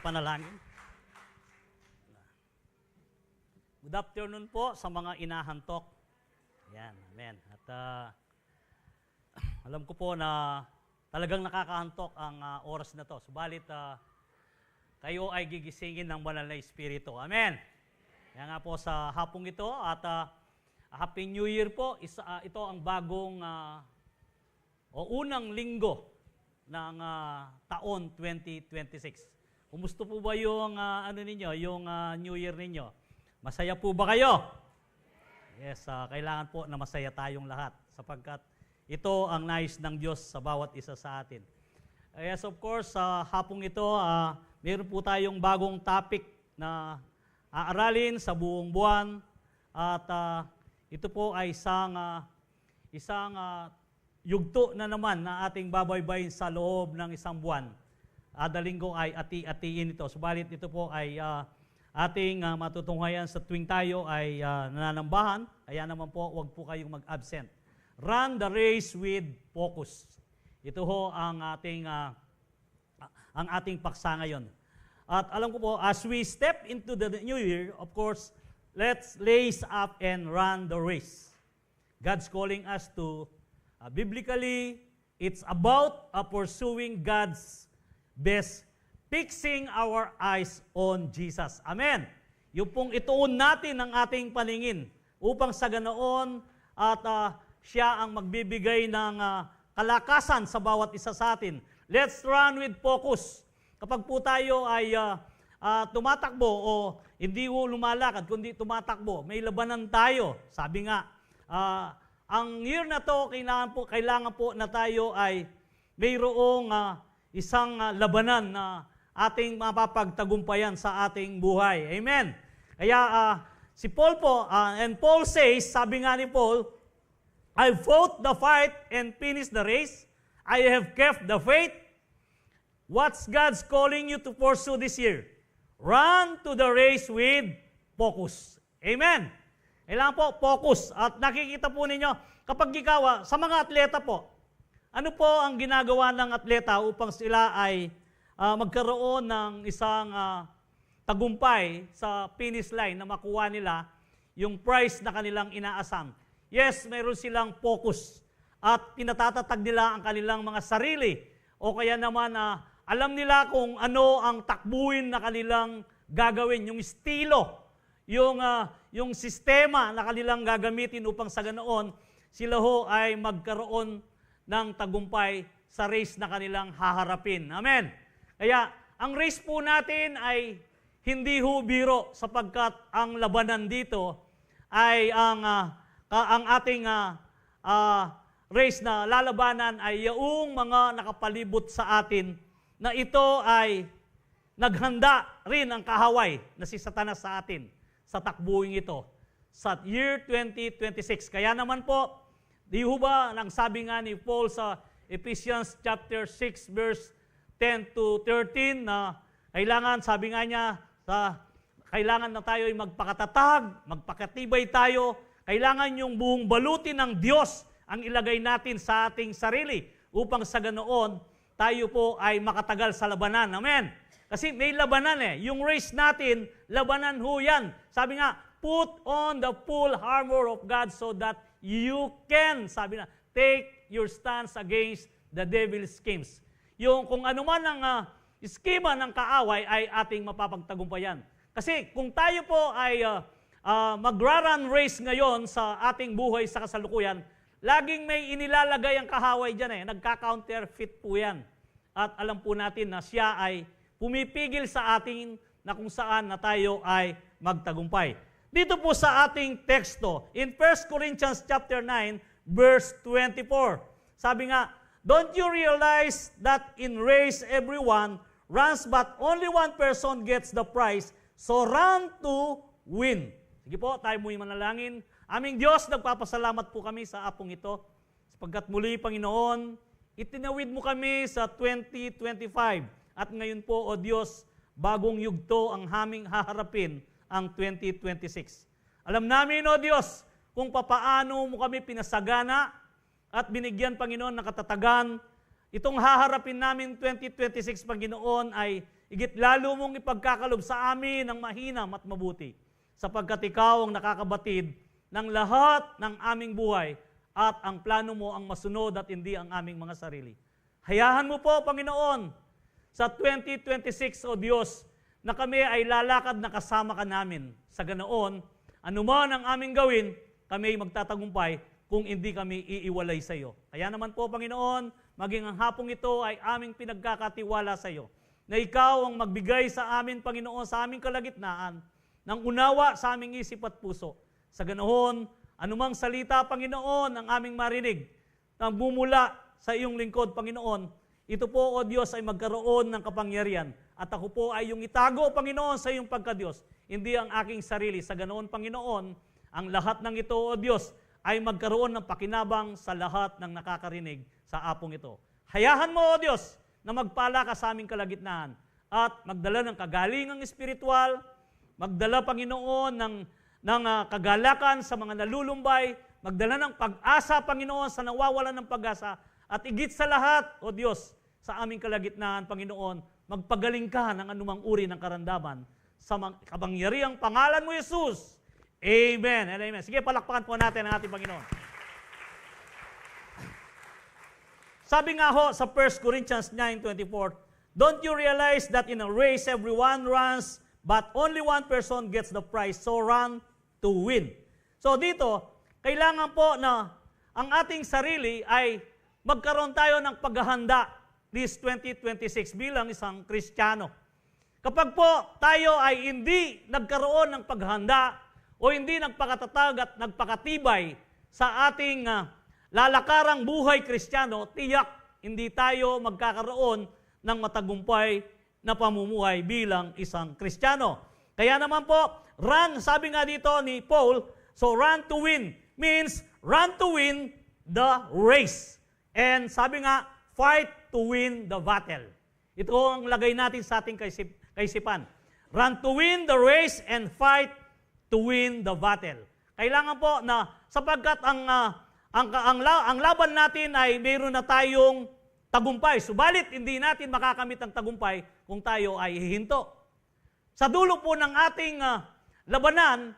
panalangin. Good afternoon po sa mga inahantok. Yan, amen. At alam ko po na talagang nakakahantok ang oras na to. Subalit, kayo ay gigisingin ng banal na Espiritu. Amen. Kaya nga po sa hapong ito at Happy New Year po. Ito ang bagong unang linggo ng taon 2026. Kumusta po ba yung yung New Year ninyo? Masaya po ba kayo? Yes, kailangan po na masaya tayong lahat sapagkat ito ang nais ng Diyos sa bawat isa sa atin. Yes, of course, sa hapong ito, meron po tayong bagong topic na aaralin sa buong buwan at ito po ay isang yugto na naman na ating babaybayin sa loob ng isang buwan. Linggo ay ati-atiin ito. Subalit ito po ay ating matutunghayan sa tuwing tayo ay nananambahan. Kaya naman po, huwag po kayong mag-absent. Run the race with focus. Ito ho ang ating paksa ngayon. At alam ko po, as we step into the new year, of course, let's lace up and run the race. God's calling us to, biblically, it's about pursuing God's best, fixing our eyes on Jesus. Amen. Yung pong ituon natin ang ating paningin upang sa ganoon at siya ang magbibigay ng kalakasan sa bawat isa sa atin. Let's run with focus. Kapag po tayo ay tumatakbo o hindi po lumalakad, kundi tumatakbo, may labanan tayo. Sabi nga, ang year na to, kailangan po na tayo ay mayroong isang labanan na ating mapapagtagumpayan sa ating buhay. Amen. Kaya si Paul po, and Paul says, sabi nga ni Paul, I fought the fight and finished the race. I have kept the faith. What's God's calling you to pursue this year? Run to the race with focus. Amen. Kailangan po, focus. At nakikita po ninyo, kapag ikaw, sa mga atleta po, ano po ang ginagawa ng atleta upang sila ay magkaroon ng isang tagumpay sa finish line na makuha nila yung prize na kanilang inaasam? Yes, mayroon silang focus at pinatatatag nila ang kanilang mga sarili o kaya naman alam nila kung ano ang takbuhin na kanilang gagawin, yung estilo, yung sistema na kanilang gagamitin upang sa ganoon sila ho ay magkaroon ng tagumpay sa race na kanilang haharapin. Amen. Kaya ang race po natin ay hindi ho biro sapagkat ang labanan dito ay ang ating race na lalabanan ay yung mga nakapalibot sa atin na ito ay naghanda rin ang kahaway na si Satanas sa atin sa takbuhin ito sa year 2026. Kaya naman po, di ho ba, nang sabi nga ni Paul sa Ephesians chapter 6 verse 10 to 13 na kailangan, sabi nga niya, kailangan na tayo ay magpakatatag, magpakatibay tayo, kailangan yung buong baluti ng Diyos ang ilagay natin sa ating sarili upang sa ganoon tayo po ay makatagal sa labanan. Amen. Kasi may labanan Yung race natin, labanan ho yan. Sabi nga, put on the full armor of God so that you can, sabi na, take your stance against the devil's schemes. Yung kung ano man ang eskema ng kaaway ay ating mapapagtagumpayan. Kasi kung tayo po ay magra-run race ngayon sa ating buhay sa kasalukuyan, laging may inilalagay ang kahaway dyan Nagka-counterfeit po yan. At alam po natin na siya ay pumipigil sa atin na kung saan na tayo ay magtagumpay. Dito po sa ating teksto, in 1 Corinthians chapter 9, verse 24, sabi nga, don't you realize that in race everyone runs but only one person gets the prize, so run to win. Sige po, tayo mo'y manalangin. Aming Diyos, nagpapasalamat po kami sa apong ito, sapagkat muli, Panginoon, itinawid mo kami sa 2025. At ngayon po, O Diyos, bagong yugto ang aming haharapin ang 2026. Alam namin, O Diyos, kung papaano mo kami pinasagana at binigyan, Panginoon, ng katatagan. Itong haharapin namin 2026, Panginoon, ay higit lalo mong ipagkakalob sa amin ng mahinam at mabuti, sapagkat ikaw ang nakakabatid ng lahat ng aming buhay at ang plano mo ang masunod at hindi ang aming mga sarili. Hayahan mo po, Panginoon, sa 2026, O Diyos, na kami ay lalakad na kasama ka namin. Sa ganoon, anuman ang aming gawin, kami ay magtatagumpay kung hindi kami iiwalay sa iyo. Kaya naman po, Panginoon, maging ang hapong ito ay aming pinagkakatiwala sa iyo, na ikaw ang magbigay sa amin, Panginoon, sa aming kalagitnaan, ng unawa sa aming isip at puso. Sa ganoon, anumang salita, Panginoon, ang aming marinig, na bumula sa iyong lingkod, Panginoon, ito po, O Diyos, ay magkaroon ng kapangyarihan. At ako po ay yung itago, Panginoon, sa iyong pagka-Diyos, hindi ang aking sarili. Sa ganoon, Panginoon, ang lahat ng ito, O Diyos, ay magkaroon ng pakinabang sa lahat ng nakakarinig sa apong ito. Hayahan mo, O Diyos, na magpala ka sa aming kalagitnaan at magdala ng kagalingang espiritual, magdala, Panginoon, ng kagalakan sa mga nalulumbay, magdala ng pag-asa, Panginoon, sa nawawalan ng pag-asa, at higit sa lahat, O Diyos, sa aming kalagitnaan, Panginoon, magpagaling ka ng anumang uri ng karamdaman sa kapangyarihang pangalan mo, Jesus. Amen and amen. Sige, palakpakan po natin ang ating Panginoon. Sabi nga ho sa 1 Corinthians 9:24, don't you realize that in a race everyone runs, but only one person gets the prize, so run to win. So dito, kailangan po na ang ating sarili ay magkaroon tayo ng paghahanda this 2026 bilang isang Kristiyano. Kapag po tayo ay hindi nagkaroon ng paghahanda o hindi nagpakatatag at nagpakatibay sa ating lalakarang buhay Kristiyano, tiyak hindi tayo magkakaroon ng matagumpay na pamumuhay bilang isang Kristiyano. Kaya naman po, run, sabi nga dito ni Paul, so run to win means run to win the race. And sabi nga, fight to win the battle. Ito ang lagay natin sa ating kaisipan. Run to win the race and fight to win the battle. Kailangan po na sapagkat ang laban natin ay mayroon na tayong tagumpay. Subalit, hindi natin makakamit ang tagumpay kung tayo ay hihinto. Sa dulo po ng ating labanan,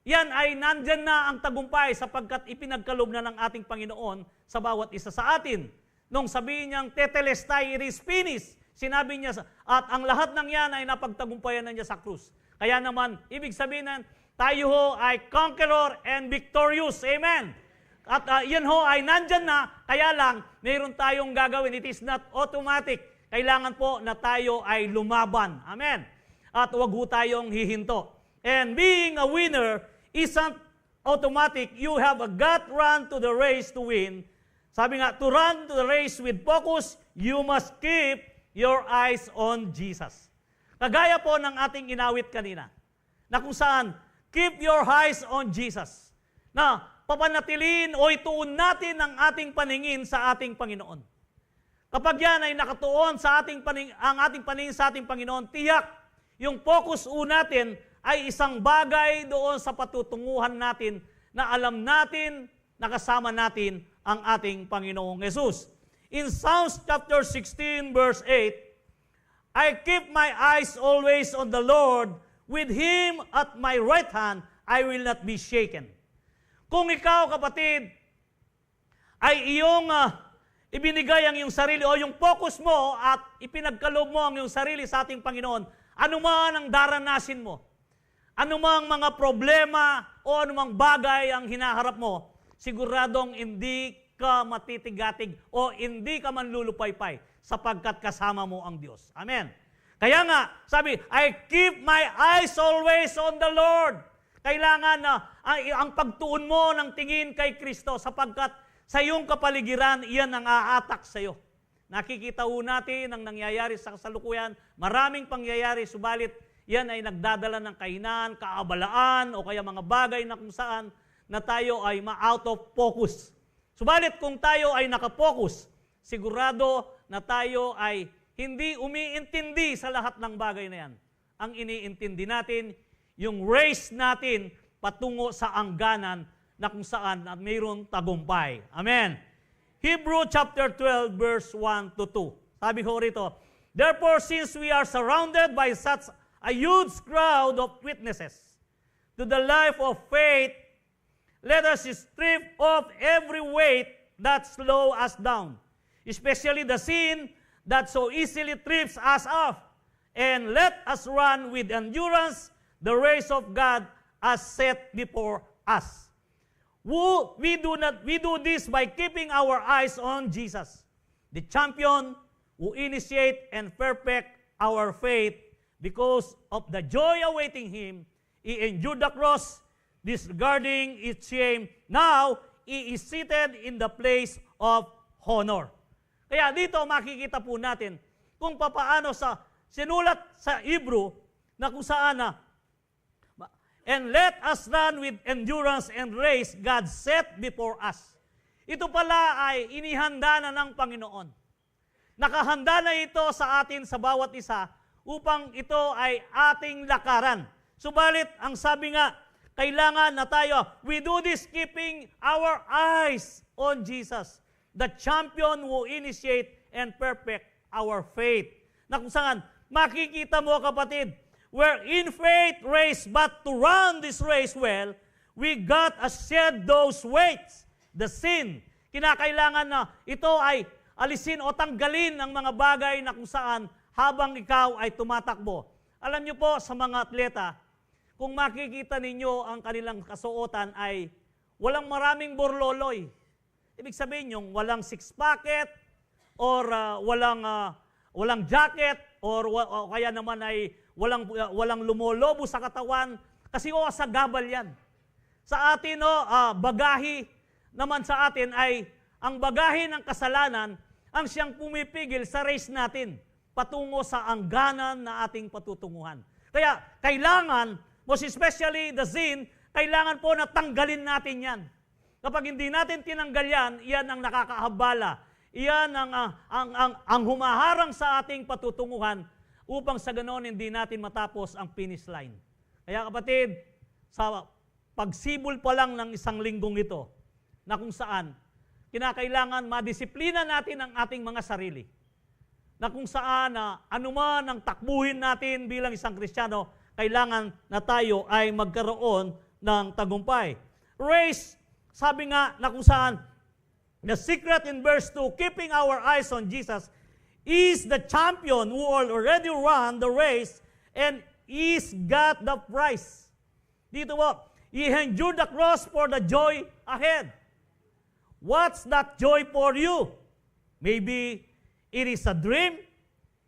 yan ay nandyan na ang tagumpay sapagkat ipinagkalob na ng ating Panginoon sa bawat isa sa atin. Nung sabihin niyang, tetelestai, it is finished, sinabi niya, at ang lahat ng yan ay napagtagumpayan na niya sa krus. Kaya naman, ibig sabihin na tayo ho ay conqueror and victorious. Amen. At yan ho ay nandyan na, kaya lang, mayroon tayong gagawin. It is not automatic. Kailangan po na tayo ay lumaban. Amen. At huwag ho tayong hihinto. And being a winner isn't automatic. You have a gut run to the race to win. Sabi nga, to run to the race with focus, you must keep your eyes on Jesus. Kagaya po ng ating inawit kanina, na kung saan, keep your eyes on Jesus. Na papanatilin o ituon natin ang ating paningin sa ating Panginoon. Kapag yan ay nakatuon sa ang ating paningin sa ating Panginoon, tiyak, yung focus natin ay isang bagay doon sa patutunguhan natin na alam natin, nakasama natin ang ating Panginoong Jesus. In Psalms chapter 16 verse 8, I keep my eyes always on the Lord, with Him at my right hand, I will not be shaken. Kung ikaw, kapatid, ay iyong ibinigay ang iyong sarili o yung focus mo at ipinagkaloob mo ang iyong sarili sa ating Panginoon, anuman ang daranasin mo, anumang mga problema o anumang bagay ang hinaharap mo, siguradong hindi ka matitigatig o hindi ka manlulupaypay sapagkat kasama mo ang Diyos. Amen. Kaya nga, sabi, I keep my eyes always on the Lord. Kailangan na ang pagtuon mo ng tingin kay Kristo sapagkat sa iyong kapaligiran, iyan ang aatak sa iyo. Nakikita ho natin ang nangyayari sa kasalukuyan, maraming pangyayari, subalit yan ay nagdadala ng kahinaan, kaabalaan, o kaya mga bagay na kung saan na tayo ay ma-out of focus. Subalit kung tayo ay nakapokus, sigurado na tayo ay hindi umiintindi sa lahat ng bagay na yan. Ang iniintindi natin, yung race natin patungo sa angganan na kung saan na mayroong tagumpay. Amen. Hebrew chapter 12 verse 1 to 2. Sabi ko rito, Therefore, since we are surrounded by such a huge crowd of witnesses to the life of faith, let us strip off every weight that slows us down, especially the sin that so easily trips us off, and let us run with endurance the race of God as set before us. We do this by keeping our eyes on Jesus, the champion who initiate and perfect our faith. Because of the joy awaiting him, he endured the cross, disregarding its shame. Now, he is seated in the place of honor. Kaya dito makikita po natin kung papaano sa sinulat sa Hebrew na kung saan na, and let us run with endurance and race God set before us. Ito pala ay inihanda na ng Panginoon. Nakahanda na ito sa atin sa bawat isa upang ito ay ating lakaran. Subalit, ang sabi nga, kailangan na tayo, we do this keeping our eyes on Jesus, the champion who initiate and perfect our faith. Na kung saan, makikita mo kapatid, we're in faith race, but to run this race well, we got to shed those weights, the sin. Kinakailangan na ito ay alisin o tanggalin ang mga bagay na kung saan habang ikaw ay tumatakbo. Alam niyo po sa mga atleta, kung makikita ninyo ang kanilang kasuotan ay walang maraming borloloy. Ibig sabihin yung walang six-packet or walang jacket or kaya naman ay walang lumolobo sa katawan kasi sa gabal yan. Sa atin bagahe naman sa atin ay ang bagahe ng kasalanan ang siyang pumipigil sa race natin patungo sa angganan na ating patutunguhan. Kaya kailangan, most especially the sin, kailangan po na tanggalin natin yan. Kapag hindi natin tinanggal yan, iyan ang nakakahabala. Iyan ang humaharang sa ating patutunguhan upang sa ganoon hindi natin matapos ang finish line. Kaya kapatid, sa pagsibol pa lang ng isang linggong ito, na kung saan, kinakailangan madisiplina natin ang ating mga sarili. Na kung saan, anuman ang takbuhin natin bilang isang Kristiyano, kailangan na tayo ay magkaroon ng tagumpay. Race, sabi nga na kung saan, the secret in verse 2, keeping our eyes on Jesus, is the champion who already run the race and is got the prize. Dito po, he endured the cross for the joy ahead. What's that joy for you? Maybe it is a dream,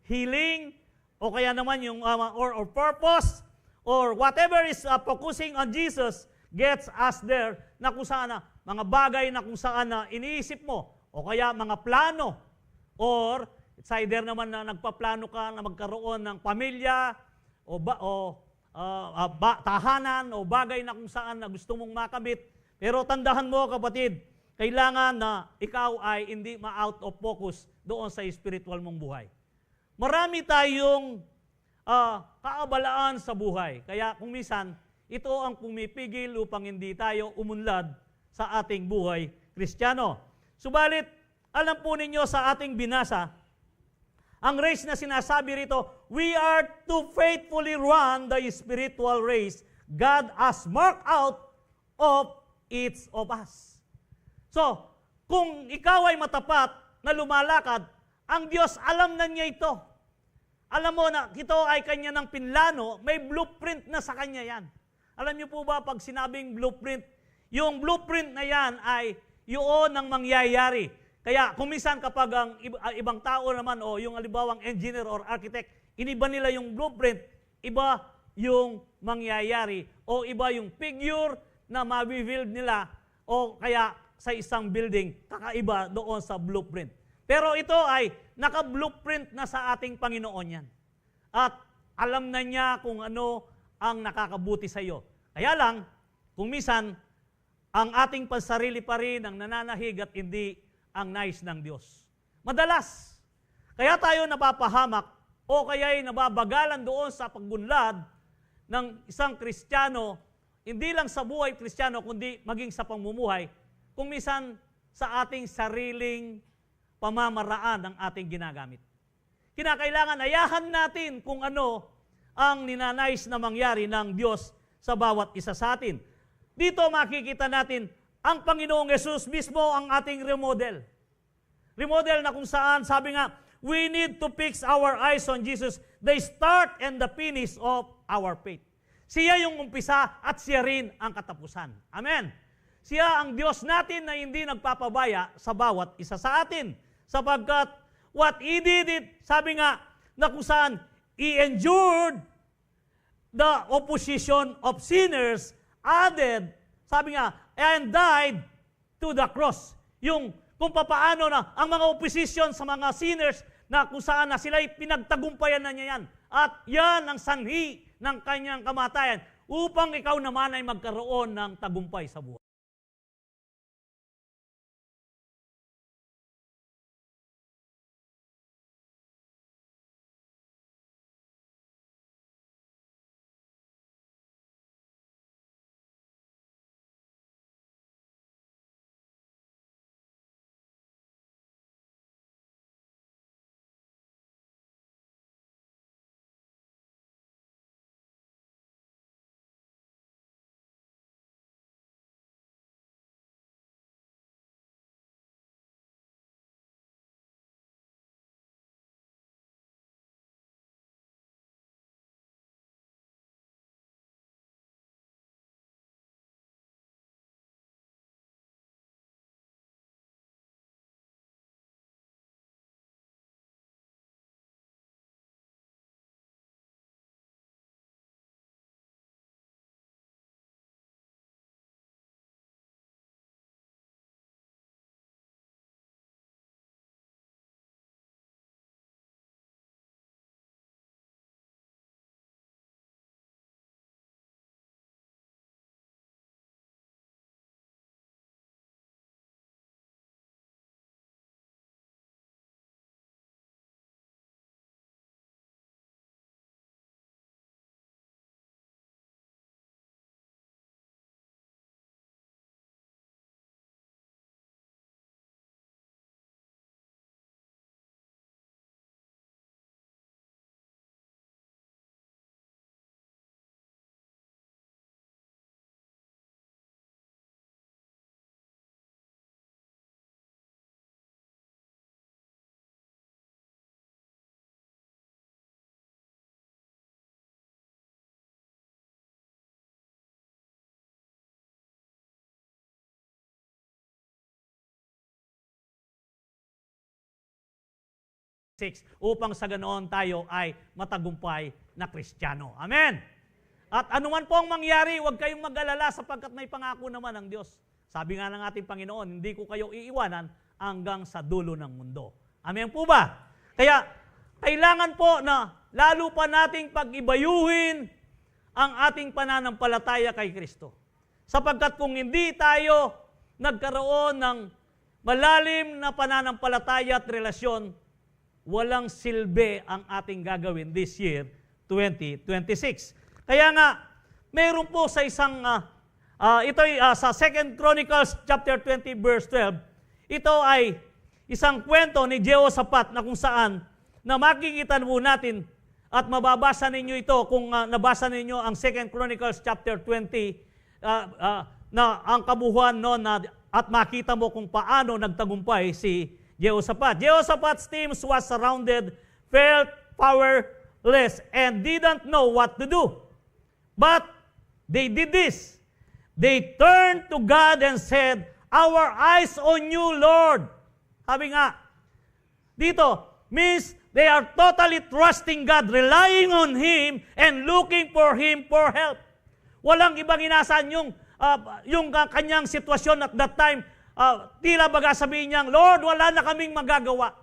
healing, o kaya naman yung or purpose, or whatever is focusing on Jesus gets us there na kung saan mga bagay na kung saan iniisip mo, o kaya mga plano, or it's either naman na nagpaplano ka na magkaroon ng pamilya, tahanan, o bagay na kung saan na gusto mong makamit. Pero tandahan mo kapatid, kailangan na ikaw ay hindi ma-out of focus doon sa spiritual mong buhay. Marami tayong kaabalaan sa buhay. Kaya kung minsan, ito ang pumipigil upang hindi tayo umunlad sa ating buhay Kristiyano. Subalit, alam po ninyo sa ating binasa, ang race na sinasabi rito, we are to faithfully run the spiritual race God has marked out of each of us. So, kung ikaw ay matapat na lumalakad, ang Diyos alam na niya ito. Alam mo na ito ay kanya ng pinlano, may blueprint na sa kanya yan. Alam niyo po ba pag sinabing blueprint, yung blueprint na yan ay yun ang mangyayari. Kaya kung minsan kapag ang ibang tao naman o yung alibawang engineer or architect, iniba nila yung blueprint, iba yung mangyayari o iba yung figure na ma-build nila o kaya sa isang building, kakaiba doon sa blueprint. Pero ito ay naka-blueprint na sa ating Panginoon yan. At alam na niya kung ano ang nakakabuti sa iyo. Kaya lang, kung minsan, ang ating pansarili pa rin ang nananahig at hindi ang nais ng Diyos. Madalas, kaya tayo napapahamak o kaya'y nababagalan doon sa paggunlad ng isang Kristiyano, hindi lang sa buhay Kristiyano, kundi maging sa pamumuhay, kung minsan sa ating sariling pamamaraan ang ating ginagamit. kinakailangan ayahan natin kung ano ang ninanais na mangyari ng Diyos sa bawat isa sa atin. Dito makikita natin ang Panginoong Yesus mismo ang ating remodel. Remodel na kung saan, sabi nga, we need to fix our eyes on Jesus, the start and the finish of our faith. Siya yung umpisa at siya rin ang katapusan. Amen. Siya ang Diyos natin na hindi nagpapabaya sa bawat isa sa atin. Sapagkat what He did it, sabi nga, na kung saan He endured the opposition of sinners, added, sabi nga, and died to the cross. Yung kung papaano na ang mga opposition sa mga sinners na kung saan na sila'y pinagtagumpayan na niya yan. At yan ang sanhi ng kanyang kamatayan upang ikaw naman ay magkaroon ng tagumpay sa buhay. Upang sa ganoon tayo ay matagumpay na Kristiyano. Amen! At anuman po ang mangyari, huwag kayong mag-alala sapagkat may pangako naman ang Diyos. Sabi nga ng ating Panginoon, hindi ko kayo iiwanan hanggang sa dulo ng mundo. Amen po ba? Kaya, kailangan po na lalo pa nating pag-ibayuhin ang ating pananampalataya kay Kristo. Sapagkat kung hindi tayo nagkaroon ng malalim na pananampalataya at relasyon, walang silbi ang ating gagawin this year, 2026. Kaya nga, mayroon po sa isang, sa 2 Chronicles chapter 20 verse 12, ito ay isang kwento ni Jehoshaphat na kung saan na makikita po natin at mababasa ninyo ito kung nabasa ninyo ang 2 Chronicles chapter 20 na ang kabuuan noon at makita mo kung paano nagtagumpay si Jehoshaphat. Jehoshaphat's team was surrounded, felt powerless, and didn't know what to do. But they did this. They turned to God and said, "Our eyes on you, Lord." Sabi nga, dito, means they are totally trusting God, relying on Him, and looking for Him for help. Walang ibang inasahan yung kanyang sitwasyon at that time. Tila baga sabihin niyang, Lord, wala na kaming magagawa.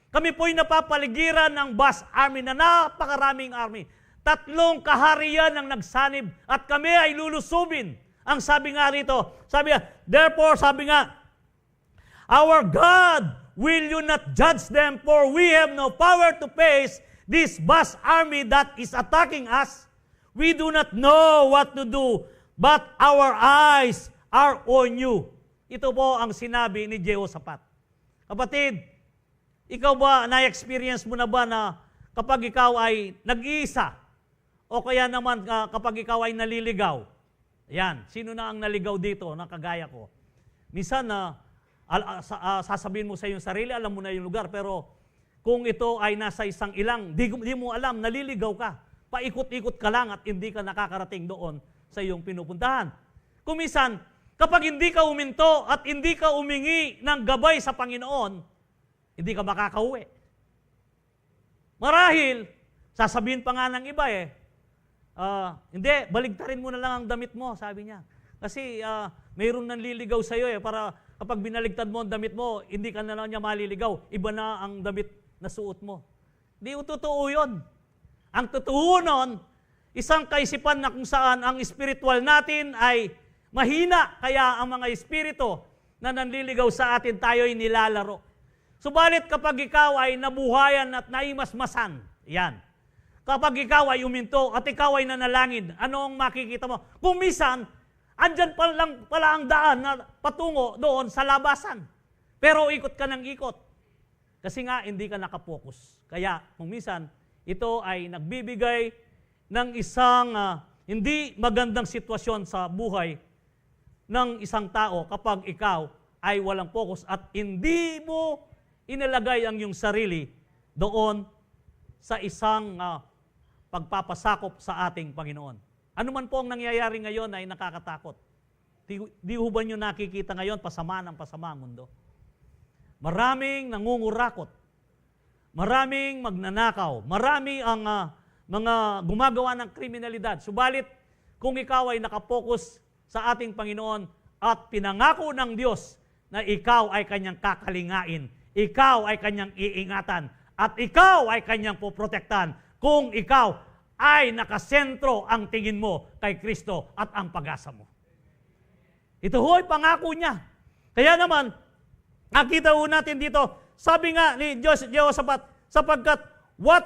Kami po'y napapaligiran ng vast army na napakaraming army. 3 kaharian ang nagsanib at kami ay lulusubin. Ang sabi nga rito, therefore, sabi nga, our God, will you not judge them, for we have no power to face this vast army that is attacking us. We do not know what to do, but our eyes are on you. Ito po ang sinabi ni Jehoshaphat. Kapatid, Ikaw ba, na-experience mo na ba na kapag ikaw ay nag-iisa, o kaya naman kapag ikaw ay naliligaw, yan, sino na ang naligaw dito na kagaya ko? Minsan na sasabihin mo sa iyong sarili, alam mo na yung lugar, pero kung ito ay nasa isang ilang, di mo alam, naliligaw ka. Paikot-ikot ka lang at hindi ka nakakarating doon sa iyong pinupuntahan. Kung minsan, kapag hindi ka uminto at hindi ka umingi ng gabay sa Panginoon, hindi ka makakauwi. Marahil, sasabihin pa nga ng iba hindi, baligtarin mo na lang ang damit mo, sabi niya. Kasi mayroong nanliligaw sa iyo para kapag binaligtad mo ang damit mo, hindi ka na lang niya maliligaw. Iba na ang damit na suot mo. Di totoo yun. Ang totoo nun, isang kaisipan na kung saan ang spiritual natin ay mahina, kaya ang mga espiritu na nanliligaw sa atin tayo'y nilalaro. Subalit kapag ikaw ay nabuhayan at naimasmasan, yan. Kapag ikaw ay uminto at ikaw ay nanalangin, ano ang makikita mo? Kung minsan, andyan pa lang pala ang daan na patungo doon sa labasan. Pero ikot ka ng ikot. Kasi nga, hindi ka nakapokus. Kaya, kung minsan, ito ay nagbibigay ng isang hindi magandang sitwasyon sa buhay ng isang tao kapag ikaw ay walang focus at hindi mo inilagay ang iyong sarili doon sa isang pagpapasakop sa ating Panginoon. Ano man po ang nangyayari ngayon ay nakakatakot. Di ho ba nyo nakikita ngayon pasama ng pasama ang mundo? Maraming nangungurakot. Maraming magnanakaw. Marami ang mga gumagawa ng kriminalidad. Subalit, kung ikaw ay nakapokus sa ating Panginoon at pinangako ng Diyos na ikaw ay kanyang kakalingain, ikaw ay kanyang iingatan, at ikaw ay kanyang poprotektahan kung ikaw ay nakasentro ang tingin mo kay Kristo at ang pag-asa mo. Ito ho ay pangako niya. Kaya naman, nakita ho natin dito, sabi nga ni Jehoshaphat, sapagkat what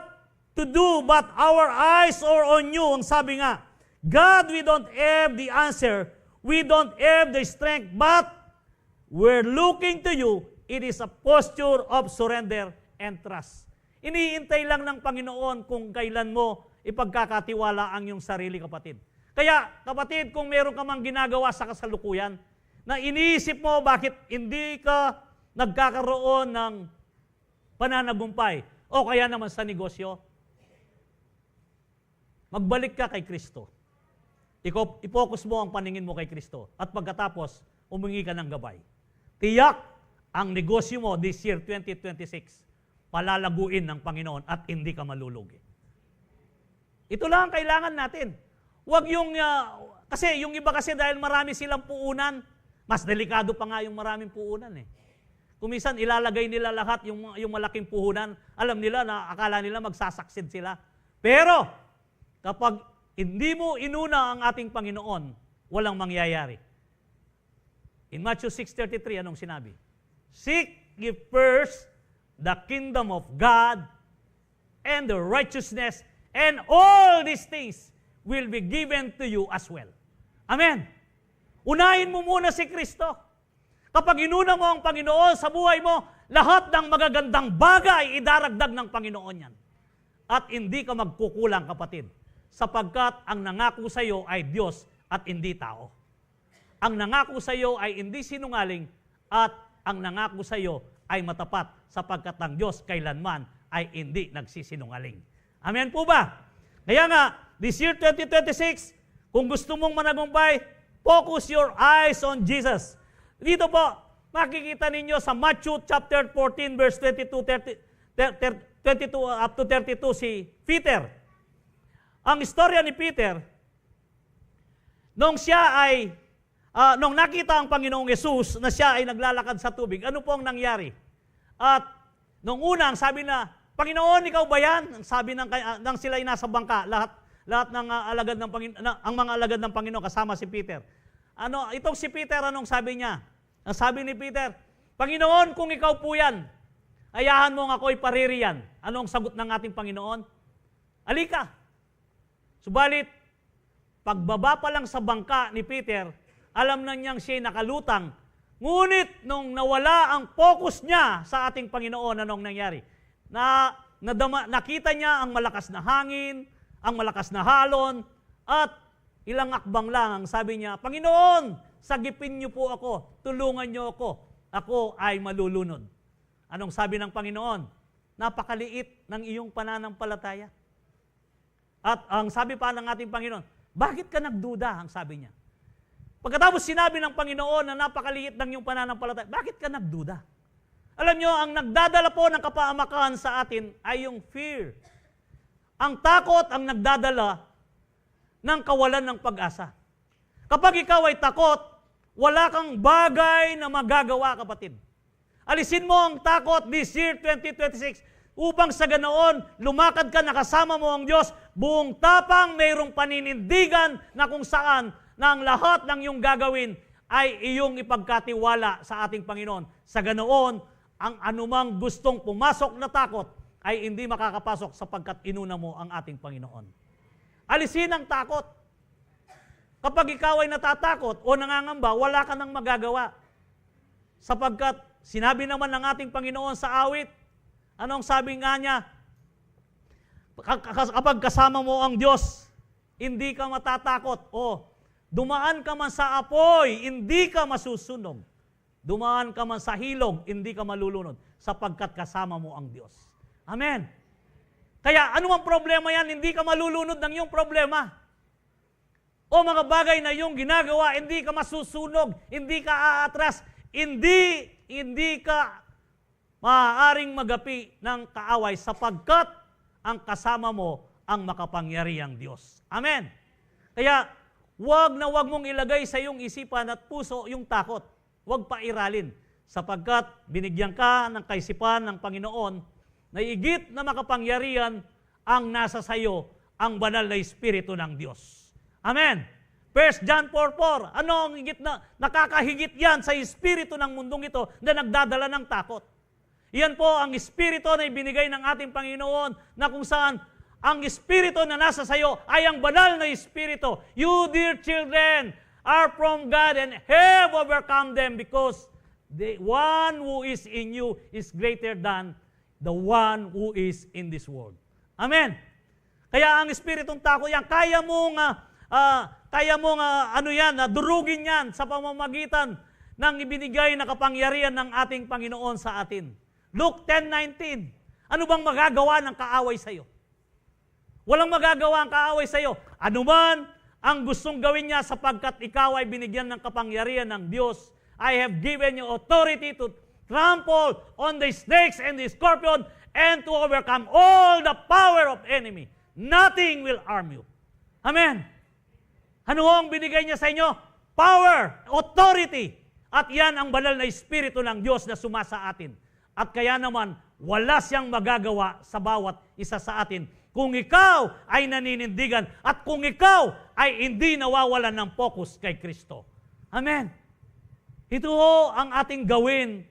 to do but our eyes are on you, ang sabi nga, God, we don't have the answer, we don't have the strength, but we're looking to you. It is a posture of surrender and trust. Iniintay lang ng Panginoon kung kailan mo ipagkakatiwala ang iyong sarili, kapatid. Kaya, kapatid, kung meron ka mang ginagawa sa kasalukuyan, na iniisip mo bakit hindi ka nagkakaroon ng pananagumpay o kaya naman sa negosyo, magbalik ka kay Kristo. I-focus mo ang paningin mo kay Kristo. At pagkatapos, umingi ka ng gabay. Tiyak ang negosyo mo this year, 2026, palalaguin ng Panginoon at hindi ka malulugi. Ito lang ang kailangan natin. Huwag yung, kasi yung iba kasi dahil marami silang puunan, mas delikado pa nga yung maraming puunan eh. Kung minsan ilalagay nila lahat yung malaking puhunan, alam nila na akala nila magsasaksid sila. Pero kapag hindi mo inuna ang ating Panginoon, walang mangyayari. In Matthew 6:33, anong sinabi? Seek ye first the kingdom of God and the righteousness, and all these things will be given to you as well. Amen. Unahin mo muna si Kristo. Kapag inuna mo ang Panginoon sa buhay mo, lahat ng magagandang bagay idaragdag ng Panginoon yan. At hindi ka magkukulang, kapatid, sapagkat ang nangako sa iyo ay Diyos at hindi tao. Ang nangako sa iyo ay hindi sinungaling at ang nangako sa iyo ay matapat sapagkat ang Diyos kailanman ay hindi nagsisinungaling. Amen po ba? Kaya nga, this year 2026, kung gusto mong managumpay, focus your eyes on Jesus. Dito po, makikita ninyo sa Matthew chapter 14, verse 22 up to 32 si Peter. Ang istorya ni Peter, nung nakita ang Panginoong Yesus na siya ay naglalakad sa tubig, ano po ang nangyari? At nung unang sabi na, Panginoon, ikaw ba yan? Sabi nang sila ay nasa bangka, lahat ng alagad ng Panginoon, ang mga alagad ng Panginoon kasama si Peter. Itong si Peter, anong sabi niya? Ang sabi ni Peter, Panginoon, kung ikaw po yan, ayahan mo ako'y paririyan. Ano ang sagot ng ating Panginoon? Alika. Subalit, pagbaba pa lang sa bangka ni Peter, alam na niyang siya'y nakalutang Ngunit nung nawala ang focus niya sa ating Panginoon, anong nangyari? Nakita niya ang malakas na hangin, ang malakas na halon, at ilang akbang lang ang sabi niya, Panginoon, sagipin niyo po ako, tulungan niyo ako ay malulunod. Anong sabi ng Panginoon? Napakaliit ng iyong pananampalataya. At ang sabi pa ng ating Panginoon, bakit ka nagduda? Ang sabi niya. Pagkatapos sinabi ng Panginoon na napakaliit ng iyong pananampalataya, bakit ka nagduda? Alam niyo, ang nagdadala po ng kapahamakan sa atin ay yung fear. Ang takot ang nagdadala ng kawalan ng pag-asa. Kapag ikaw ay takot, wala kang bagay na magagawa, kapatid. Alisin mo ang takot this year, 2026, upang sa ganoon, lumakad ka, nakasama mo ang Diyos, buong tapang, mayroong paninindigan na kung saan na ang lahat ng iyong gagawin ay iyong ipagkatiwala sa ating Panginoon. Sa ganoon, ang anumang gustong pumasok na takot ay hindi makakapasok sapagkat inuna mo ang ating Panginoon. Alisin ang takot. Kapag ikaw ay natatakot o nangangamba, wala ka nang magagawa. Sapagkat sinabi naman ng ating Panginoon sa awit, anong sabi nga niya? Kapag kasama mo ang Diyos, hindi ka matatakot. O, dumaan ka man sa apoy, hindi ka masusunog. Dumaan ka man sa hilog, hindi ka malulunod, sapagkat kasama mo ang Diyos. Amen. Kaya anumang problema yan, hindi ka malulunod ng iyong problema. O mga bagay na iyong ginagawa, hindi ka masusunog, hindi ka aatras, hindi ka maaaring magapi ng kaaway sapagkat ang kasama mo ang makapangyarihang Diyos. Amen. Kaya wag na wag mong ilagay sa iyong isipan at puso yung takot. Wag pairalin sapagkat binigyan ka ng kaisipan ng Panginoon na higit na makapangyarihan ang nasa sayo, ang banal na Espiritu ng Diyos. Amen. 1 John 4:4, ano ang higit na nakakahigit yan sa Espiritu ng mundong ito na nagdadala ng takot? Iyan po ang Espiritu na ibinigay ng ating Panginoon na kung saan ang Espiritu na nasa sayo ay ang banal na Espiritu. You, dear children, are from God and have overcome them because the one who is in you is greater than the one who is in this world. Amen. Kaya ang Espiritong takot yan, kaya mong durugin yan sa pamamagitan ng ibinigay na kapangyarihan ng ating Panginoon sa atin. Luke 10:19. Ano bang magagawa ng kaaway sa iyo? Walang magagawa ang kaaway sa iyo. Ano man ang gustong gawin niya sapagkat ikaw ay binigyan ng kapangyarihan ng Diyos. I have given you authority to trample on the snakes and the scorpion and to overcome all the power of enemy. Nothing will harm you. Amen. Ano ang binigay niya sa inyo? Power, authority. At yan ang banal na Espiritu ng Diyos na sumasa atin. At kaya naman, wala siyang magagawa sa bawat isa sa atin kung ikaw ay naninindigan at kung ikaw ay hindi nawawalan ng focus kay Kristo. Amen. Ito ho ang ating gawin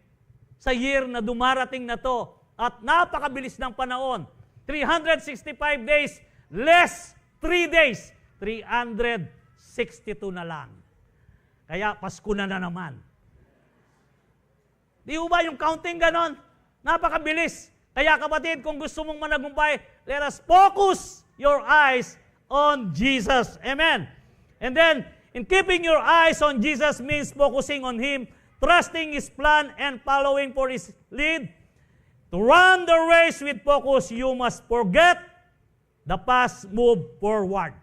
sa year na dumarating na to. At napakabilis ng panahon. 365 days, less 3 days. 362 na lang. Kaya Pasko na naman. Di ba yung counting ganon? Napakabilis. Kaya kapatid, kung gusto mong managumpay, let us focus your eyes on Jesus. Amen. And then, in keeping your eyes on Jesus means focusing on Him, trusting His plan, and following for His lead. To run the race with focus, you must forget the past, move forward.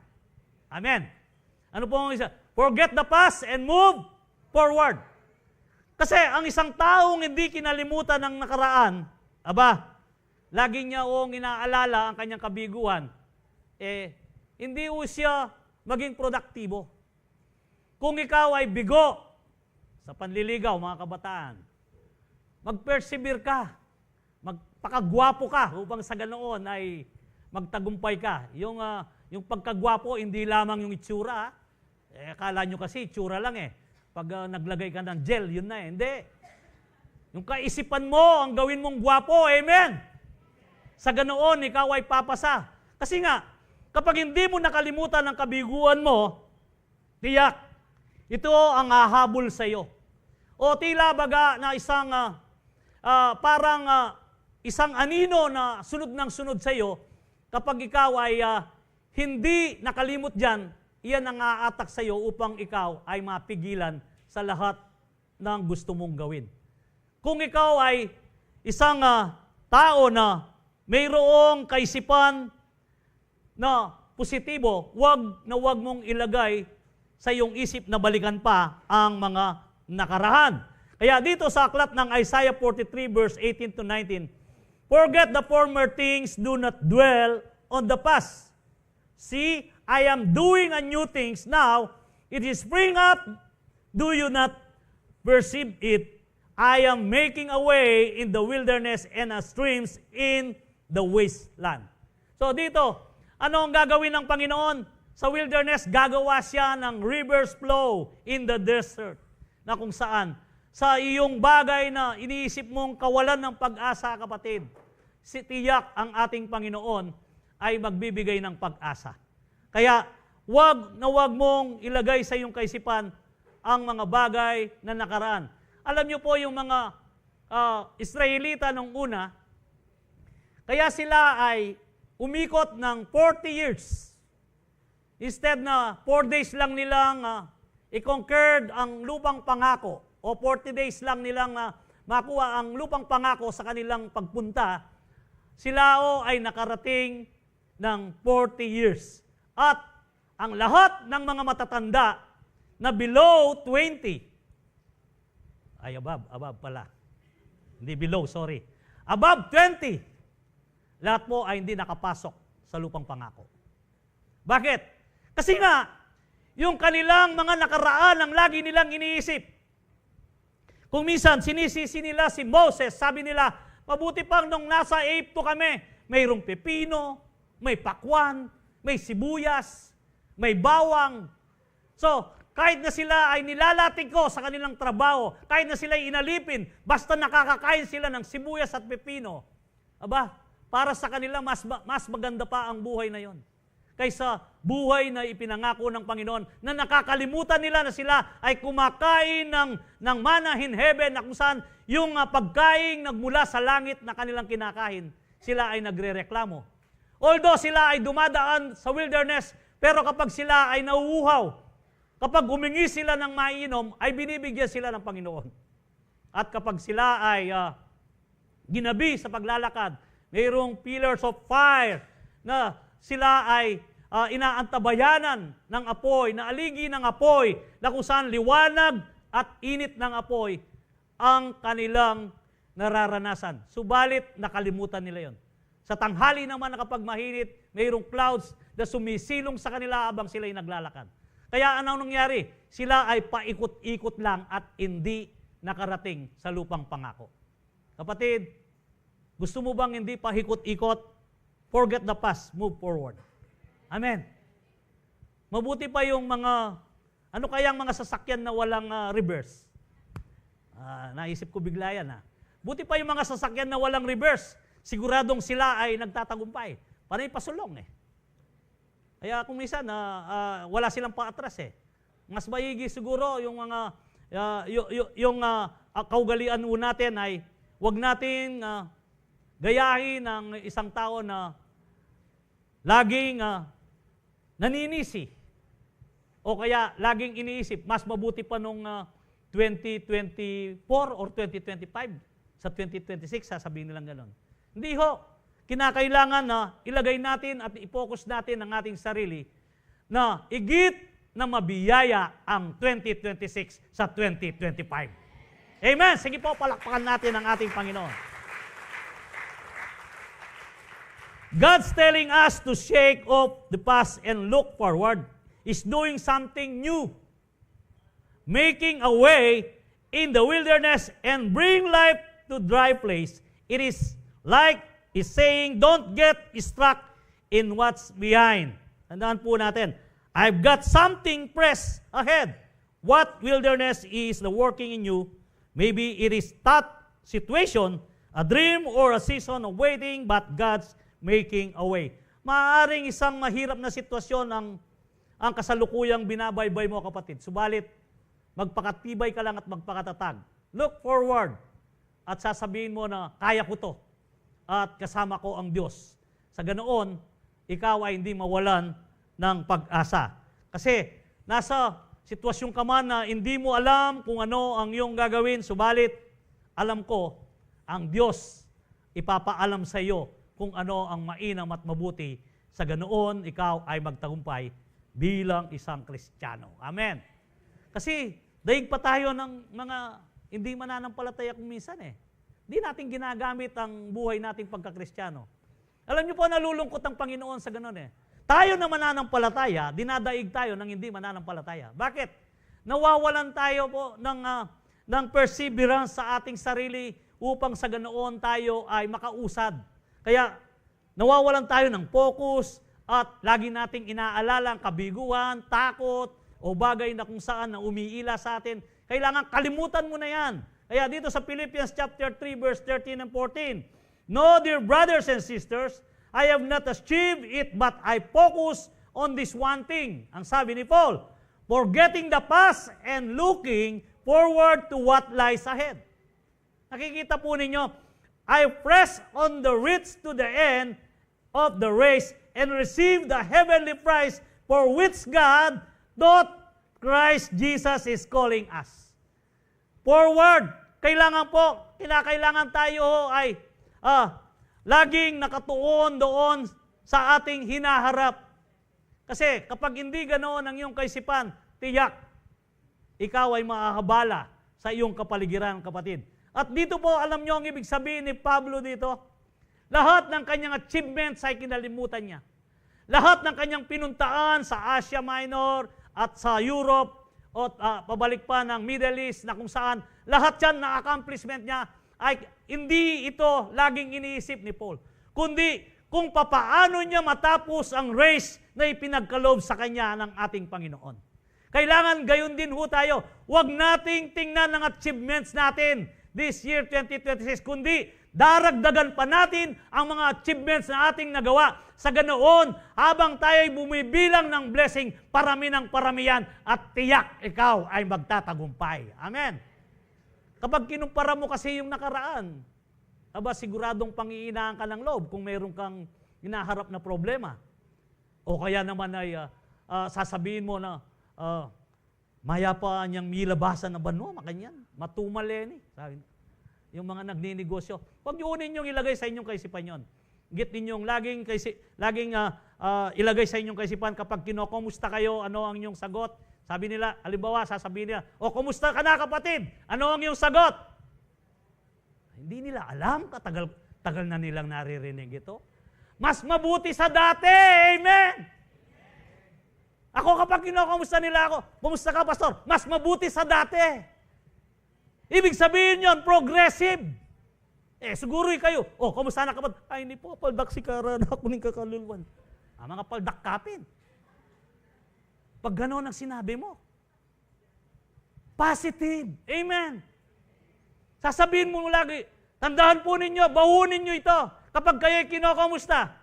Amen. Ano po ang isa? Forget the past and move forward. Kasi ang isang taong hindi kinalimutan ng nakaraan, lagi niya inaalala ang kanyang kabiguan, hindi siya maging produktibo. Kung ikaw ay bigo sa panliligaw, mga kabataan, mag-persevere ka, magpakagwapo ka upang sa ganoon ay magtagumpay ka. Yung pagkagwapo, hindi lamang yung itsura. Akala nyo kasi itsura lang Pag naglagay ka ng gel, yun na Hindi. Yung kaisipan mo, ang gawin mong gwapo, amen. Sa ganoon, ikaw ay papasa. Kasi nga, kapag hindi mo nakalimutan ang kabiguan mo, tiyak, ito ang hahabol sa iyo. o tila baga na isang isang anino na sunod ng sunod sa iyo, kapag ikaw ay hindi nakalimot dyan, iyan ang aatak sa iyo upang ikaw ay mapigilan sa lahat ng gusto mong gawin. Kung ikaw ay isang tao na mayroong kaisipan na positibo, wag mong ilagay sa iyong isip na balikan pa ang mga nakarahan. Kaya dito sa aklat ng Isaiah 43 verse 18 to 19, forget the former things, do not dwell on the past. See, I am doing a new things now. It is spring up. Do you not perceive it? I am making a way in the wilderness and a streams in the wasteland. So dito, ano ang gagawin ng Panginoon? Sa wilderness, gagawa siya ng rivers flow in the desert. Na kung saan, sa iyong bagay na iniisip mong kawalan ng pag-asa, kapatid, tiyak ang ating Panginoon ay magbibigay ng pag-asa. Kaya, wag mong ilagay sa iyong kaisipan ang mga bagay na nakaraan. Alam niyo po yung mga Israelita nung una, kaya sila ay umikot ng 40 years. Instead na 4 days lang nilang i-conquered ang lupang pangako o 40 days lang nilang makuha ang lupang pangako sa kanilang pagpunta, sila ay nakarating ng 40 years. At ang lahat ng mga matatanda na below 20, ay above pala. Hindi below, sorry. Above 20, lahat po ay hindi nakapasok sa lupang pangako. Bakit? Kasi nga, yung kanilang mga nakaraan ang lagi nilang iniisip. Kung minsan, sinisisi nila si Moses, sabi nila, mabuti pang nung nasa Egypto kami, mayroong pepino, may pakwan, may sibuyas, may bawang. So, kahit na sila ay nilalatig ko sa kanilang trabaho, kahit na sila ay inalipin, basta nakakakain sila ng sibuyas at pepino, para sa kanila mas maganda pa ang buhay na yon kaysa buhay na ipinangako ng Panginoon na nakakalimutan nila na sila ay kumakain ng manna in heaven na kung saan yung pagkain nagmula sa langit na kanilang kinakain, sila ay nagrereklamo. Although sila ay dumadaan sa wilderness, pero kapag sila ay nauuhaw, kapag humingi sila ng maiinom, ay binibigyan sila ng Panginoon. At kapag sila ay ginabi sa paglalakad, mayroong pillars of fire na sila ay inaantabayanan ng apoy, na aligi ng apoy, na kung saan liwanag at init ng apoy ang kanilang nararanasan. Subalit, nakalimutan nila yon. Sa tanghali naman na kapag mahinit, mayroong clouds na sumisilong sa kanila habang sila ay naglalakad. Kaya anong nangyari? Sila ay paikot-ikot lang at hindi nakarating sa lupang pangako. Kapatid, gusto mo bang hindi paikot-ikot? Forget the past, move forward. Amen. Mabuti pa yung mga, ano kayang mga sasakyan na walang reverse? Naisip ko bigla yan. Buti pa yung mga sasakyan na walang reverse. Siguradong sila ay nagtatagumpay. Panay pasulong Kaya kung minsan, wala silang paatras Mas maigi siguro yung mga, kaugalian natin ay wag natin gayahin ng isang tao na laging naninisi o kaya laging iniisip, mas mabuti pa nung 2024 or 2025 sa 2026, sasabihin nilang gano'n. Hindi ho. Kinakailangan na ilagay natin at i-focus natin ang ating sarili na igit na mabiyaya ang 2026 sa 2025. Amen! Sige po, palakpakan natin ang ating Panginoon. God's telling us to shake off the past and look forward. He's doing something new. Making a way in the wilderness and bring life to dry place. It is like He's saying, don't get stuck in what's behind. Tandaan po natin, I've got something fresh ahead. What wilderness is the working in you? Maybe it is that situation, a dream or a season of waiting, but God's making a way. Maaaring isang mahirap na sitwasyon ang kasalukuyang binabaybay mo, kapatid. Subalit, magpakatibay ka lang at magpakatatag. Look forward. At sasabihin mo na, kaya ko to. At kasama ko ang Diyos. Sa ganoon, ikaw ay hindi mawalan ng pag-asa. Kasi nasa sitwasyon ka man na hindi mo alam kung ano ang iyong gagawin, subalit alam ko, ang Diyos ipapaalam sa iyo kung ano ang mainam at mabuti. Sa ganoon, ikaw ay magtagumpay bilang isang Kristiyano. Amen. Kasi daig pa tayo ng mga hindi mananampalataya kung minsan eh. Hindi natin ginagamit ang buhay nating pagka-Kristiyano. Alam niyo po, nalulungkot ang Panginoon sa ganoon eh. Tayo na mananampalataya, dinadaig tayo ng hindi mananampalataya. Bakit? Nawawalan tayo po ng perseverance sa ating sarili upang sa ganoon tayo ay makausad. Kaya nawawalan tayo ng focus at lagi nating inaalala ang kabiguan, takot, o bagay na kung saan na umiila sa atin. Kailangan kalimutan mo na yan. Kaya dito sa Philippians chapter 3 verse 13 and 14, "No, dear brothers and sisters, I have not achieved it, but I focus on this one thing." Ang sabi ni Paul, "Forgetting the past and looking forward to what lies ahead." Nakikita po ninyo, "I press on the reach to the end of the race and receive the heavenly prize for which God, through Christ Jesus, is calling us." Forward. Kailangan tayo ay laging nakatuon doon sa ating hinaharap. Kasi kapag hindi ganoon ang iyong kaisipan, tiyak, ikaw ay maahabala sa iyong kapaligiran, kapatid. At dito po, alam nyo ang ibig sabihin ni Pablo dito? Lahat ng kanyang achievements ay kinalimutan niya. Lahat ng kanyang pinuntaan sa Asia Minor at sa Europe, o pabalik pa ng Middle East na kung saan, lahat yan na accomplishment niya ay hindi ito laging iniisip ni Paul. Kundi kung papaano niya matapos ang race na ipinagkaloob sa kanya ng ating Panginoon. Kailangan gayon din ho tayo. Huwag nating tingnan ang achievements natin this year 2026, kundi daragdagan pa natin ang mga achievements na ating nagawa. Sa ganoon, habang tayo ay bumibilang ng blessing, parami ng paramihan at tiyak ikaw ay magtatagumpay. Amen. Kapag kinumpara mo kasi yung nakaraan, siguradong pangiinaan ka ng loob kung mayroon kang hinaharap na problema. O kaya naman ay sasabihin mo na maya pa niyang milabasan na banwa, makanyan, matumaleni. Sabi, yung mga nagninegosyo, huwag niyo unin yung ilagay sa inyong kaisipan yon. Git ninyong laging ilagay sa inyong kaisipan kapag kinokumusta kayo, ano ang inyong sagot? Sabi nila, halimbawa, sasabihin nila, "O, kumusta ka na kapatid? Ano ang iyong sagot?" Hindi nila alam, tagal na nilang naririnig ito. Mas mabuti sa dati, amen! Ako kapag kinokumusta nila ako, "Kumusta ka, pastor?" Mas mabuti sa dati. Ibig sabihin yon, progressive. Siguro kayo, "Kumusta na kapatid?" "Ay, hindi po, paldak si Kara na ako ng kakalulwan." Mga paldak kapin. Pag gano'n ang sinabi mo, positive. Amen. Sasabihin mo lagi, tandaan po ninyo, bahunin nyo ito. Kapag kayo'y kinokamusta,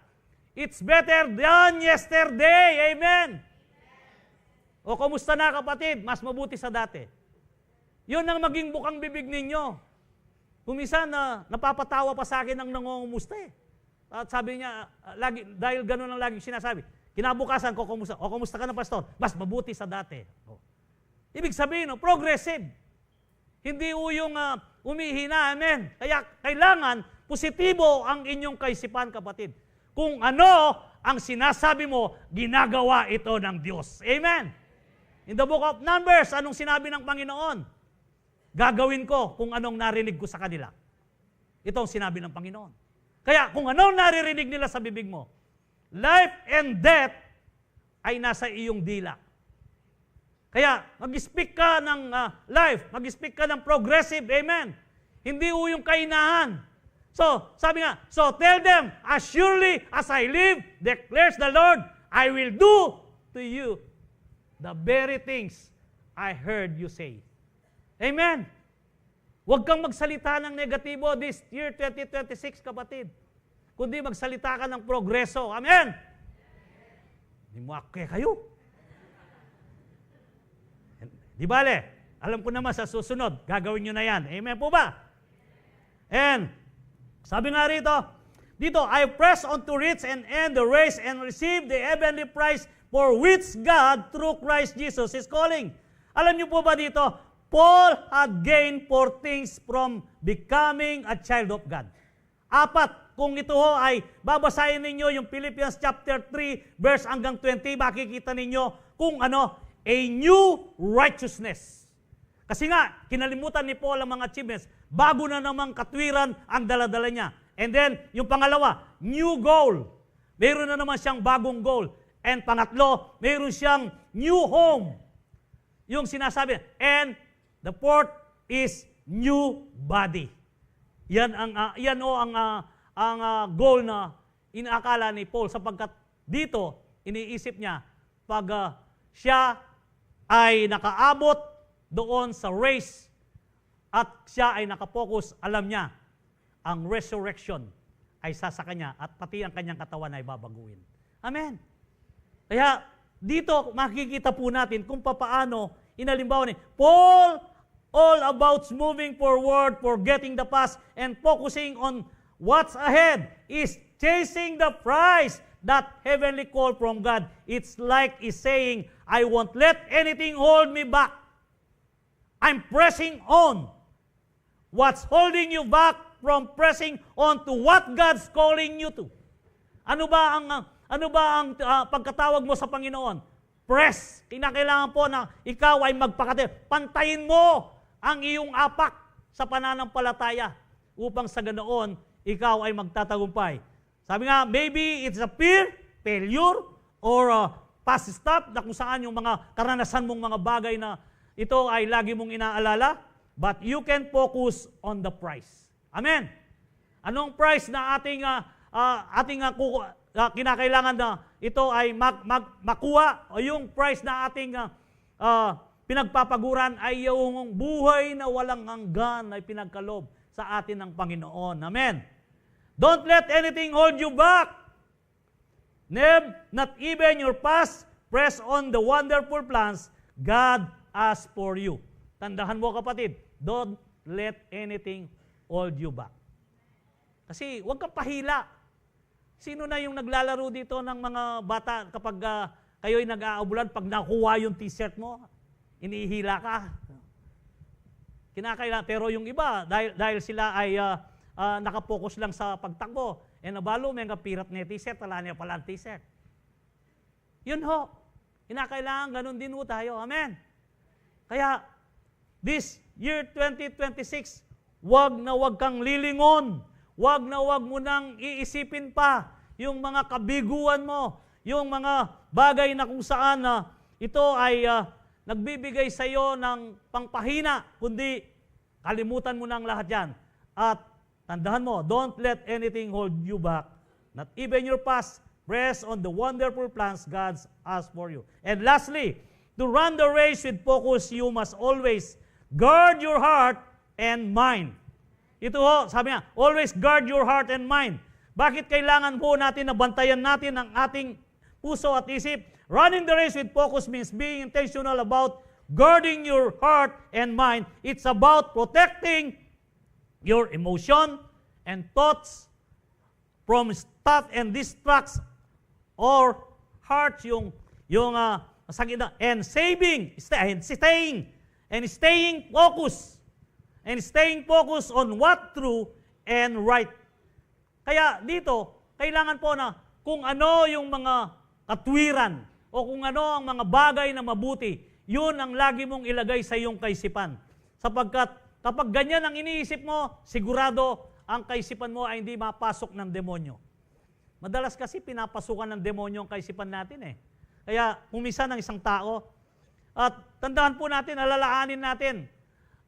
it's better than yesterday. Amen. O, kumusta na kapatid? Mas mabuti sa dati. Yun ang maging bukang bibig ninyo. Kumisan napapatawa pa sa akin ang nangungumusta eh. At sabi niya, dahil gano'n ang laging sinasabi, kinabukasan ko, kumusta? O, kumusta ka na, pastor? Mas mabuti sa dati. O. Ibig sabihin, progressive. Hindi yung umihina, amen. Kaya kailangan positibo ang inyong kaisipan, kapatid. Kung ano ang sinasabi mo, ginagawa ito ng Diyos. Amen. In the book of Numbers, anong sinabi ng Panginoon? Gagawin ko kung anong narinig ko sa kanila. Ito ang sinabi ng Panginoon. Kaya kung anong naririnig nila sa bibig mo, life and death ay nasa iyong dila. Kaya mag-speak ka ng life, mag-speak ka ng progressive, amen. Hindi yung kainahan. So, sabi nga, "So tell them, as surely as I live, declares the Lord, I will do to you the very things I heard you say." Amen. Huwag kang magsalita ng negatibo this year 2026, kapatid. Kundi magsalita ka ng progreso. Amen. Hindi mo kayo. Di bale, alam ko naman sa susunod, gagawin nyo na yan. Amen po ba? And, sabi nga dito, I press on to reach and end the race and receive the heavenly prize for which God, through Christ Jesus, is calling. Alam niyo po ba dito, Paul had gained 4 things from becoming a child of God. 4, kung ito ay babasahin ninyo yung Philippians chapter 3, verse hanggang 20, makikita ninyo kung ano, a new righteousness. Kasi nga, kinalimutan ni Paul ang mga achievements, bago na namang katwiran ang daladala niya. And then, yung pangalawa, new goal. Meron na naman siyang bagong goal. And pangatlo, meron siyang new home. Yung sinasabi. And the 4th is new body. Yan ang goal na inaakala ni Paul sapagkat dito iniisip niya pag siya ay nakaabot doon sa race at siya ay nakapokus, alam niya ang resurrection ay sasa kanya at pati ang kanyang katawan ay babaguhin. Amen. Kaya dito makikita po natin kung paano inalimbawa ni Paul, all about moving forward, forgetting the past, and focusing on what's ahead, is chasing the prize, that heavenly call from God. It's like he's saying, I won't let anything hold me back. I'm pressing on. What's holding you back from pressing on to what God's calling you to? Ano ba ang pagkatawag mo sa Panginoon? Press. Kinakailangan po na ikaw ay magpakatid. Pantayin mo ang iyong apak sa pananampalataya upang sa ganoon, ikaw ay magtatagumpay. Sabi nga, maybe it's a fear, failure, or past stop na kung saan yung mga karanasan mong mga bagay na ito ay lagi mong inaalala, but you can focus on the prize. Amen. Anong prize na ating kinakailangan na ito ay makuha, o yung prize na ating pinagpapaguran ay yung buhay na walang hanggan ay pinagkalob sa atin ng Panginoon. Amen. Don't let anything hold you back. Not even your past. Press on the wonderful plans God has for you. Tandahan mo kapatid, don't let anything hold you back. Kasi huwag kang pahila. Sino na yung naglalaro dito ng mga bata kapag kayo'y nag-aabulan, pag nakuha yung t-shirt mo, inihila ka. Kinakailangan. Pero yung iba, dahil sila ay nakapokus lang sa pagtakbo, nabalo, may kapirat na t-shirt, wala niya pala ang t-shirt. Yun ho. Kinakailangan, ganun din ho tayo. Amen. Kaya, this year 2026, wag na wag kang lilingon. Wag na wag mo nang iisipin pa yung mga kabiguan mo, yung mga bagay na kung saan ito ay nagbibigay sa iyo ng pangpahina, kundi kalimutan mo nang lahat yan. At tandaan mo, don't let anything hold you back, not even your past. Press on the wonderful plans God has for you. And lastly, to run the race with focus, you must always guard your heart and mind. Ito ho, sabi nga, always guard your heart and mind. Bakit kailangan po natin na bantayan natin ang ating puso at isip? Running the race with focus means being intentional about guarding your heart and mind. It's about protecting your emotion and thoughts from stuff and distracts or hearts and staying focused. And staying focused on what true and right. Kaya dito, kailangan po na kung ano yung mga katwiran o kung ano ang mga bagay na mabuti, yun ang lagi mong ilagay sa iyong kaisipan. Sapagkat kapag ganyan ang iniisip mo, sigurado ang kaisipan mo ay hindi mapasok ng demonyo. Madalas kasi pinapasukan ng demonyo ang kaisipan natin eh. Kaya pumisan ng isang tao at tandaan po natin, alalaanin natin,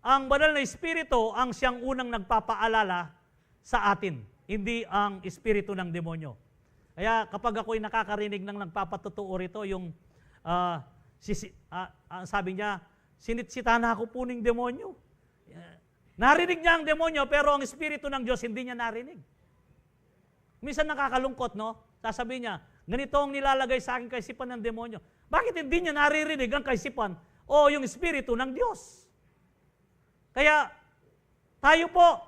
ang banal na espiritu ang siyang unang nagpapaalala sa atin, hindi ang espiritu ng demonyo. Kaya kapag ako'y nakakarinig ng nagpapatutuo rito, yung sabi niya, sinitsitahan ako po ng demonyo. Narinig niya ang demonyo, pero ang espiritu ng Diyos hindi niya narinig. Minsan nakakalungkot, no? Sasabihin niya, ganito ang nilalagay sa aking kaisipan ng demonyo. Bakit hindi niya naririnig ang kaisipan o yung espiritu ng Diyos? Kaya tayo po,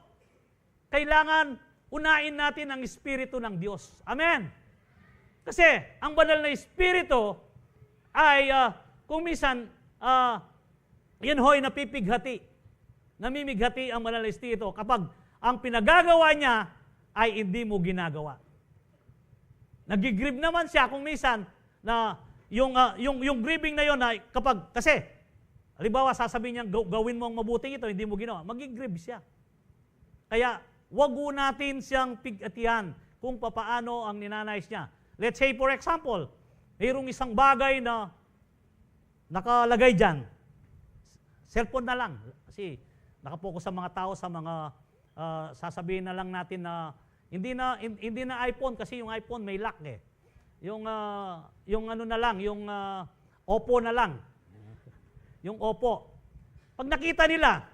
kailangan unahin natin ang Espiritu ng Diyos. Amen. Kasi ang banal na Espiritu ay kung minsan, yan ho'y napipighati. Namimighati ang banal na Espiritu kapag ang pinagagawa niya ay hindi mo ginagawa. Nagigrib naman siya kung minsan na yung grieving na yon ay kapag, kasi, halimbawa sasabihin niya, gawin mo ang mabuting ito, hindi mo ginawa, magigrib siya. Kaya, wag natin siyang pigatihan kung papaano ang ninanais niya. Let's say, for example, mayroong isang bagay na nakalagay dyan. Cellphone na lang. Kasi nakapokus sa mga tao sa mga sasabihin na lang natin na hindi na iPhone kasi yung iPhone may lock eh. Yung ano na lang, yung Oppo na lang. Yung Oppo. Pag nakita nila,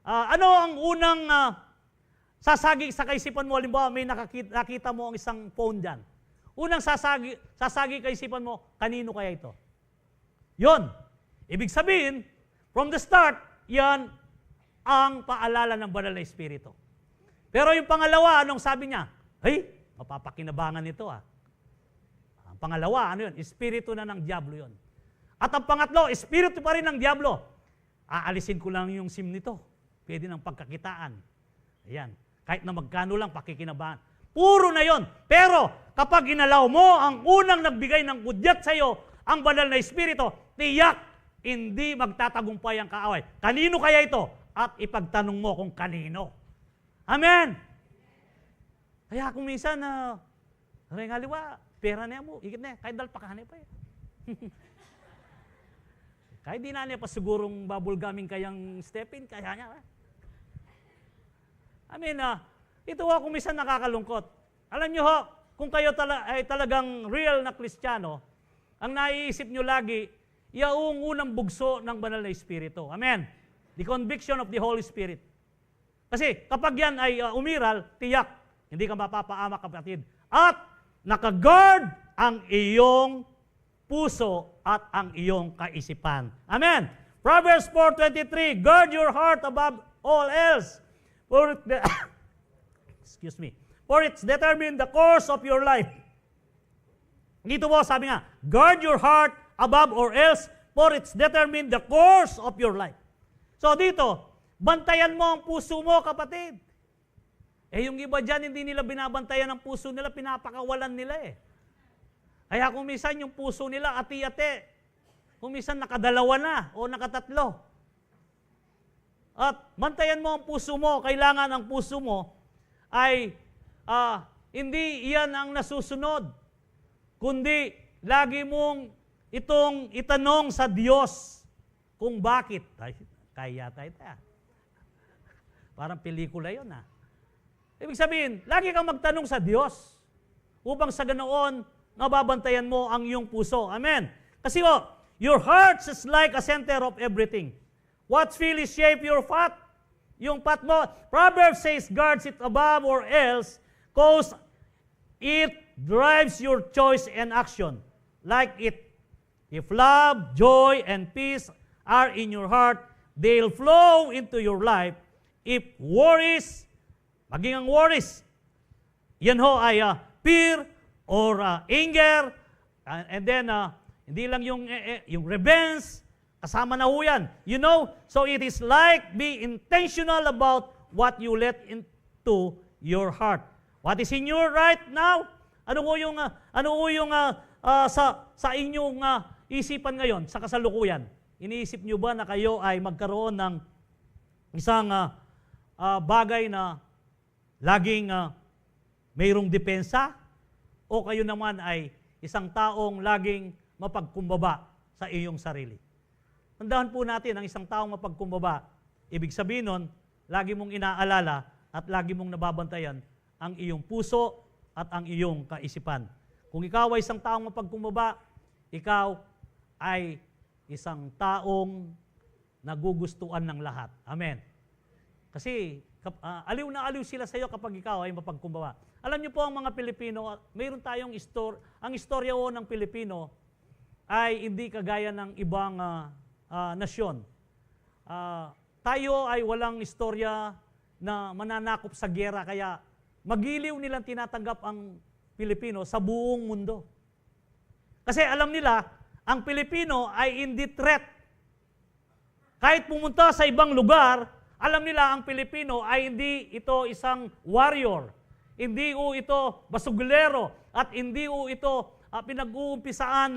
ano ang unang sasagi sa kaisipan mo? Halimbawa, may nakita mo ang isang phone dyan. Unang sasagi kaisipan mo, kanino kaya ito? Yon. Ibig sabihin, from the start, yan ang paalala ng banal na Espiritu. Pero yung pangalawa, anong sabi niya? Hey, mapapakinabangan nito Ang pangalawa, ano yun? Espiritu na ng Diablo yun. At ang pangatlo, Espiritu pa rin ng Diablo. Aalisin ko lang yung SIM nito. Pwede ng pagkakitaan. Ayan. Kahit na magkano lang, pakikinabangan. Puro na yon. Pero kapag inalaw mo ang unang nagbigay ng gudyat sa iyo, ang banal na Espiritu, tiyak, hindi magtatagumpay ang kaaway. Kanino kaya ito? At ipagtanong mo kung kanino. Amen! Kaya kung minsan, ngaliwa, pera niya mo, ikit na, kahit dalpakahan pa kahit di na niya pa sigurong babulgaming kayang stepin, kaya niya. Ito kung minsan nakakalungkot. Alam niyo ho, kung kayo ay talagang real na Kristiyano, ang naiisip niyo lagi, yaong unang bugso ng banal na Espiritu. Amen. The conviction of the Holy Spirit. Kasi kapag yan ay umiral, tiyak, hindi ka mapapaamak kapatid. At nakaguard ang iyong puso at ang iyong kaisipan. Amen. Proverbs 4:23, guard your heart above all else. For it's determined the course of your life. Dito po, sabi nga, guard your heart above all else, for it's determined the course of your life. So dito, bantayan mo ang puso mo, kapatid. Yung iba dyan, hindi nila binabantayan ang puso nila, pinapakawalan nila Kaya kung minsan yung puso nila, ati-ate. Kung minsan nakadalawa na o nakatatlo. At bantayan mo ang puso mo, kailangan ang puso mo ay hindi iyan ang nasusunod, kundi lagi mong itong itanong sa Diyos kung bakit. Ay, kaya tayo. Parang pelikula yun Ibig sabihin, lagi kang magtanong sa Diyos upang sa ganoon, nababantayan mo ang iyong puso. Amen. Kasi your heart is like a center of everything. What really shape your path? Yung path mo. Proverbs says, guards it above or else, cause it drives your choice and action. Like it. If love, joy, and peace are in your heart, they'll flow into your life. If worries, maging ang worries, yan ho ay fear or anger, and then hindi lang yung revenge, kasama na ho yan. You know, so it is like be intentional about what you let into your heart. What is in your right now? Ano ho yung sa inyong isipan ngayon, sa kasalukuyan? Iniisip nyo ba na kayo ay magkaroon ng isang bagay na laging mayroong depensa? O kayo naman ay isang taong laging mapagkumbaba sa iyong sarili? Tandaan po natin, ang isang taong mapagkumbaba, ibig sabihin nun, lagi mong inaalala at lagi mong nababantayan ang iyong puso at ang iyong kaisipan. Kung ikaw ay isang taong mapagkumbaba, ikaw ay isang taong nagugustuhan ng lahat. Amen. Kasi aliw na aliw sila sa iyo kapag ikaw ay mapagkumbaba. Alam niyo po ang mga Pilipino, mayroon tayong ang istorya ng Pilipino ay hindi kagaya ng ibang nasyon. tayo ay walang istorya na mananakop sa giyera, kaya magiliw nilang tinatanggap ang Pilipino sa buong mundo. Kasi alam nila, ang Pilipino ay hindi threat. Kahit pumunta sa ibang lugar, alam nila ang Pilipino ay hindi ito isang warrior, hindi ito basugulero, at hindi ito pinag-uumpisaan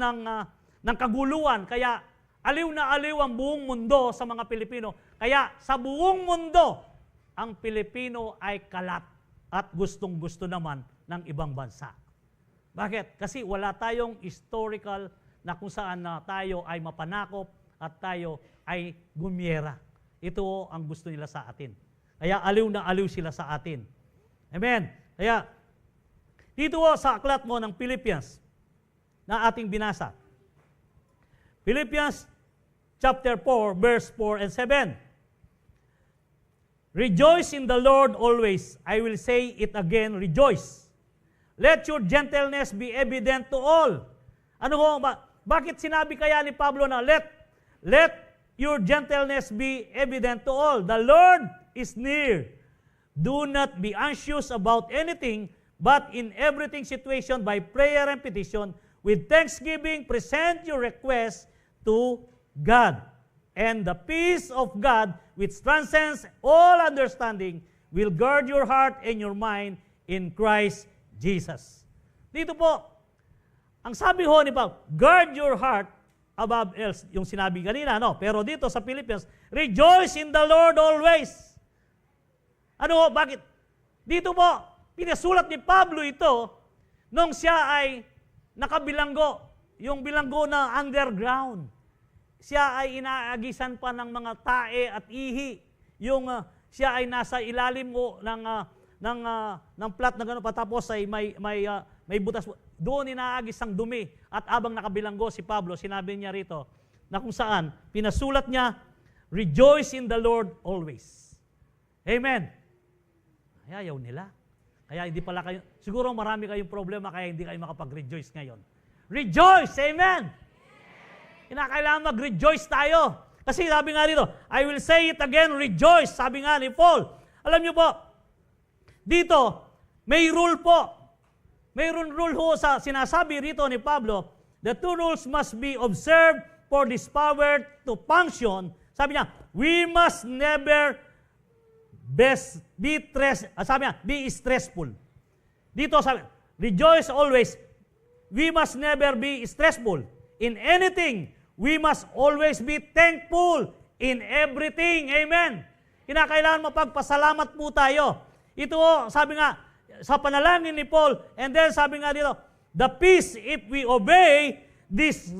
ng kaguluhan. Kaya aliw na aliw ang buong mundo sa mga Pilipino. Kaya sa buong mundo, ang Pilipino ay kalat at gustong-gusto naman ng ibang bansa. Bakit? Kasi wala tayong historical na kung saan na tayo ay mapanakop at tayo ay gumyera. Ito ang gusto nila sa atin. Kaya aliw na aliw sila sa atin. Amen? Kaya dito sa aklat mo ng Philippians na ating binasa. Philippians chapter 4, verse 4 and 7. Rejoice in the Lord always. I will say it again, rejoice. Let your gentleness be evident to all. Ano ho? Bakit sinabi kaya ni Pablo na let your gentleness be evident to all? The Lord is near. Do not be anxious about anything, but in everything situation by prayer and petition, with thanksgiving, present your requests to God. And the peace of God, which transcends all understanding, will guard your heart and your mind in Christ Jesus. Dito po, ang sabi ho ni Pablo, guard your heart above else. Yung sinabi kanina, no? Pero dito sa Philippians, rejoice in the Lord always. Ano ho? Bakit? Dito po, pinasulat ni Pablo ito nung siya ay nakabilanggo. Yung bilanggo na underground. Siya ay inaagisan pa ng mga tae at ihi. Yung siya ay nasa ilalim mo ng plat na gano'n, patapos ay may butas. Doon inaagis ang dumi. At abang nakabilanggo si Pablo, sinabi niya rito na kung saan, pinasulat niya, rejoice in the Lord always. Amen. Ay, ayaw nila. Kaya hindi pala kayo, siguro marami kayong problema kaya hindi kayo makapag-rejoice ngayon. Rejoice! Amen! Kinakailangan mag-rejoice tayo. Kasi sabi nga dito, I will say it again, rejoice. Sabi nga ni Paul. Alam niyo po, dito, may rule po. Mayroon rule ho sa sinasabi rito ni Pablo, the two rules must be observed for this power to function. Sabi niya, we must never be stressful. Dito sabi, rejoice always. We must never be stressful. In anything, we must always be thankful in everything. Amen. Kinakailangan mapagpasalamat po tayo. Ito, sabi nga, sa panalangin ni Paul, and then sabi nga dito, the peace, if we obey this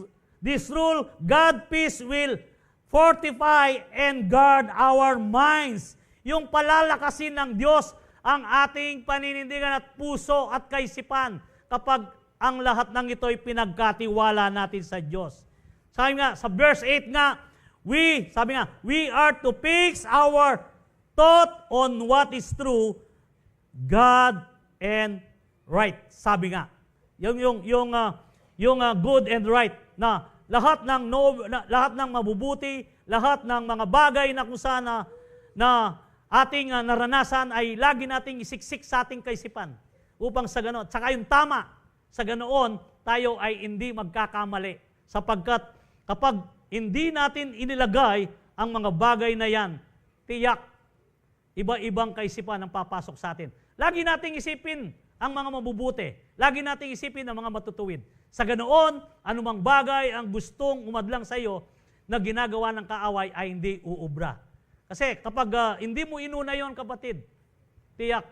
rule, God peace will fortify and guard our minds. Yung palalakasin ng Diyos ang ating paninindigan at puso at kaisipan kapag ang lahat ng ito'y pinagkatiwala natin sa Diyos. Sabi nga, sa verse 8 nga, we are to fix our thought on what is true, God and right. Sabi nga, yung good and right na lahat ng mabubuti, lahat ng mga bagay na kung saan na ating naranasan ay lagi nating isiksik sa ating kaisipan upang sa ganoon. Saka yung tama, sa ganoon tayo ay hindi magkakamali sapagkat kapag hindi natin inilagay ang mga bagay na yan, tiyak, iba-ibang kaisipan ang papasok sa atin. Lagi nating isipin ang mga mabubuti. Lagi nating isipin ang mga matutuwid. Sa ganoon, anumang bagay ang gustong umadlang sa iyo na ginagawa ng kaaway ay hindi uubra. Kasi kapag hindi mo inuna yon, kapatid, tiyak,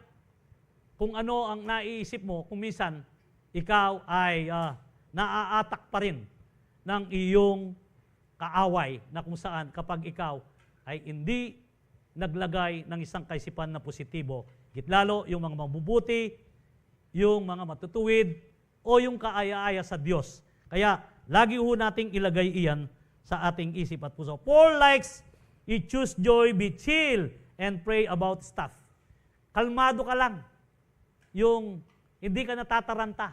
kung ano ang naiisip mo, kung minsan, ikaw ay naaatak pa rin ng iyong kaaway na kung saan kapag ikaw ay hindi naglagay ng isang kaisipan na positibo, gitlalo yung mga mabubuti, yung mga matutuwid, o yung kaaya-aya sa Diyos. Kaya, lagi ho nating ilagay iyan sa ating isip at puso. Paul likes, you choose joy, be chill, and pray about stuff. Kalmado ka lang. Yung hindi ka natataranta.